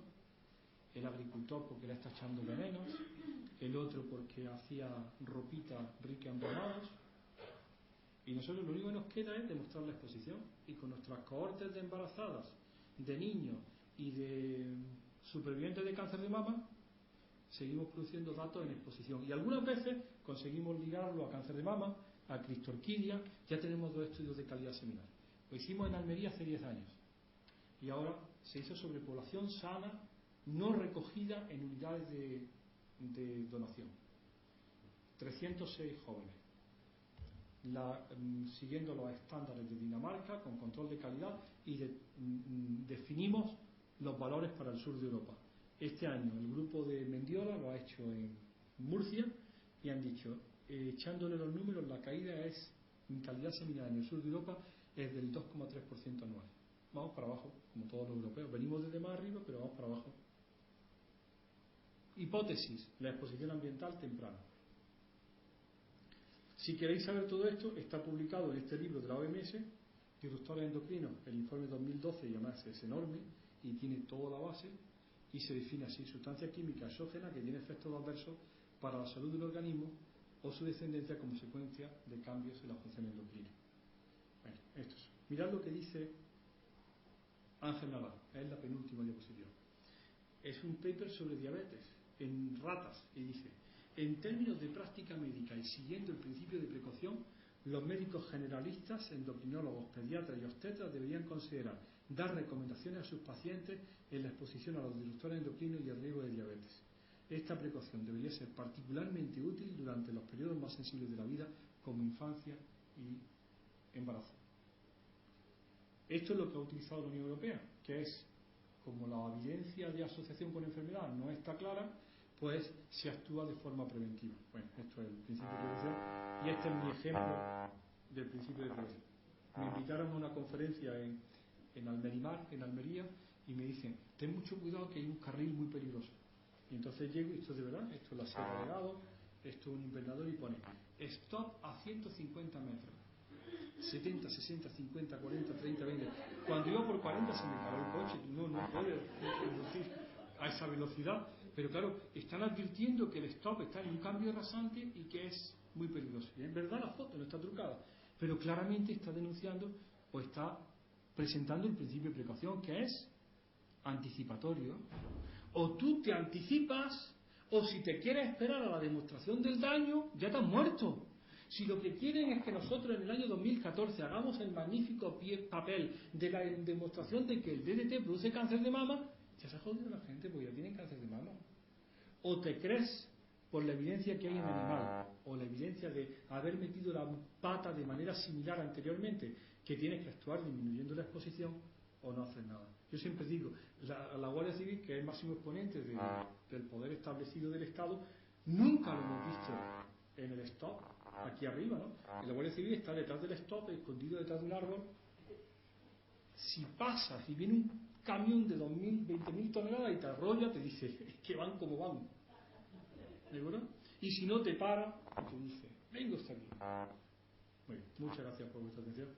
Speaker 2: el agricultor porque le está echando venenos, el otro porque hacía ropita rica en bromados, y nosotros lo único que nos queda es demostrar la exposición, y con nuestras cohortes de embarazadas, de niños y de supervivientes de cáncer de mama seguimos produciendo datos en exposición, y algunas veces conseguimos ligarlo a cáncer de mama, a cristorquidia. Ya tenemos 2 estudios de calidad seminal. Lo hicimos en Almería hace 10 años y ahora se hizo sobre población sana no recogida en unidades de donación, 306 jóvenes, siguiendo los estándares de Dinamarca, con control de calidad, y definimos los valores para el sur de Europa. Este año el grupo de Mendiola lo ha hecho en Murcia y han dicho, echándole los números, la caída es, en calidad seminal en el sur de Europa, es del 2,3% anual. Vamos para abajo, como todos los europeos. Venimos desde más arriba, pero vamos para abajo. Hipótesis: la exposición ambiental temprana. Si queréis saber todo esto, está publicado en este libro de la OMS, Disruptores endocrinos, el informe 2012, y además es enorme y tiene toda la base, y se define así: sustancia química exógena que tiene efectos adversos para la salud del organismo o su descendencia a consecuencia de cambios en la función endocrina. Bueno, esto es. Mirad lo que dice Ángel Navarro, es la penúltima diapositiva. Es un paper sobre diabetes en ratas, y dice: en términos de práctica médica y siguiendo el principio de precaución, los médicos generalistas, endocrinólogos, pediatras y obstetras deberían considerar dar recomendaciones a sus pacientes en la exposición a los disruptores endocrinos y el riesgo de diabetes. Esta precaución debería ser particularmente útil durante los periodos más sensibles de la vida, como infancia y embarazo. Esto es lo que ha utilizado la Unión Europea, que es, como la evidencia de asociación con enfermedad no está clara, pues se actúa de forma preventiva. Bueno, esto es el principio de prevención, y este es mi ejemplo del principio de prevención. Me invitaron a una conferencia en Almerimar, en Almería, y me dicen: ten mucho cuidado que hay un carril muy peligroso. Y entonces llego, y esto es de verdad, esto es la Sierra de Gado, esto es un invernador, y pone stop a 150 metros. 70, 60, 50, 40, 30, 20. Cuando iba por 40 se me paró el coche. No puedes conducir a esa velocidad. Pero claro, están advirtiendo que el stop está en un cambio rasante y que es muy peligroso. Y es verdad, la foto no está trucada, pero claramente está denunciando o está presentando el principio de precaución, que es anticipatorio. O tú te anticipas, o si te quieres esperar a la demostración del daño, ya te has muerto. Si lo que quieren es que nosotros en el año 2014 hagamos el magnífico papel de la demostración de que el DDT produce cáncer de mama, ya se ha jodido la gente porque ya tienen cáncer de mama. O te crees, por la evidencia que hay en el animal, o la evidencia de haber metido la pata de manera similar anteriormente, que tienes que actuar disminuyendo la exposición, o no haces nada. Yo siempre digo, la Guardia Civil, que es el máximo exponente del poder establecido del Estado, nunca lo hemos visto en el stop, aquí arriba, ¿no? La Guardia Civil está detrás del stop, escondido detrás de un árbol. Si pasas y viene un camión de 2.000, 20.000 toneladas y te arrolla, te dice, es que van como van. ¿De acuerdo? Y si no te para, te dice, venga usted aquí. Muy bien, muchas gracias por vuestra atención.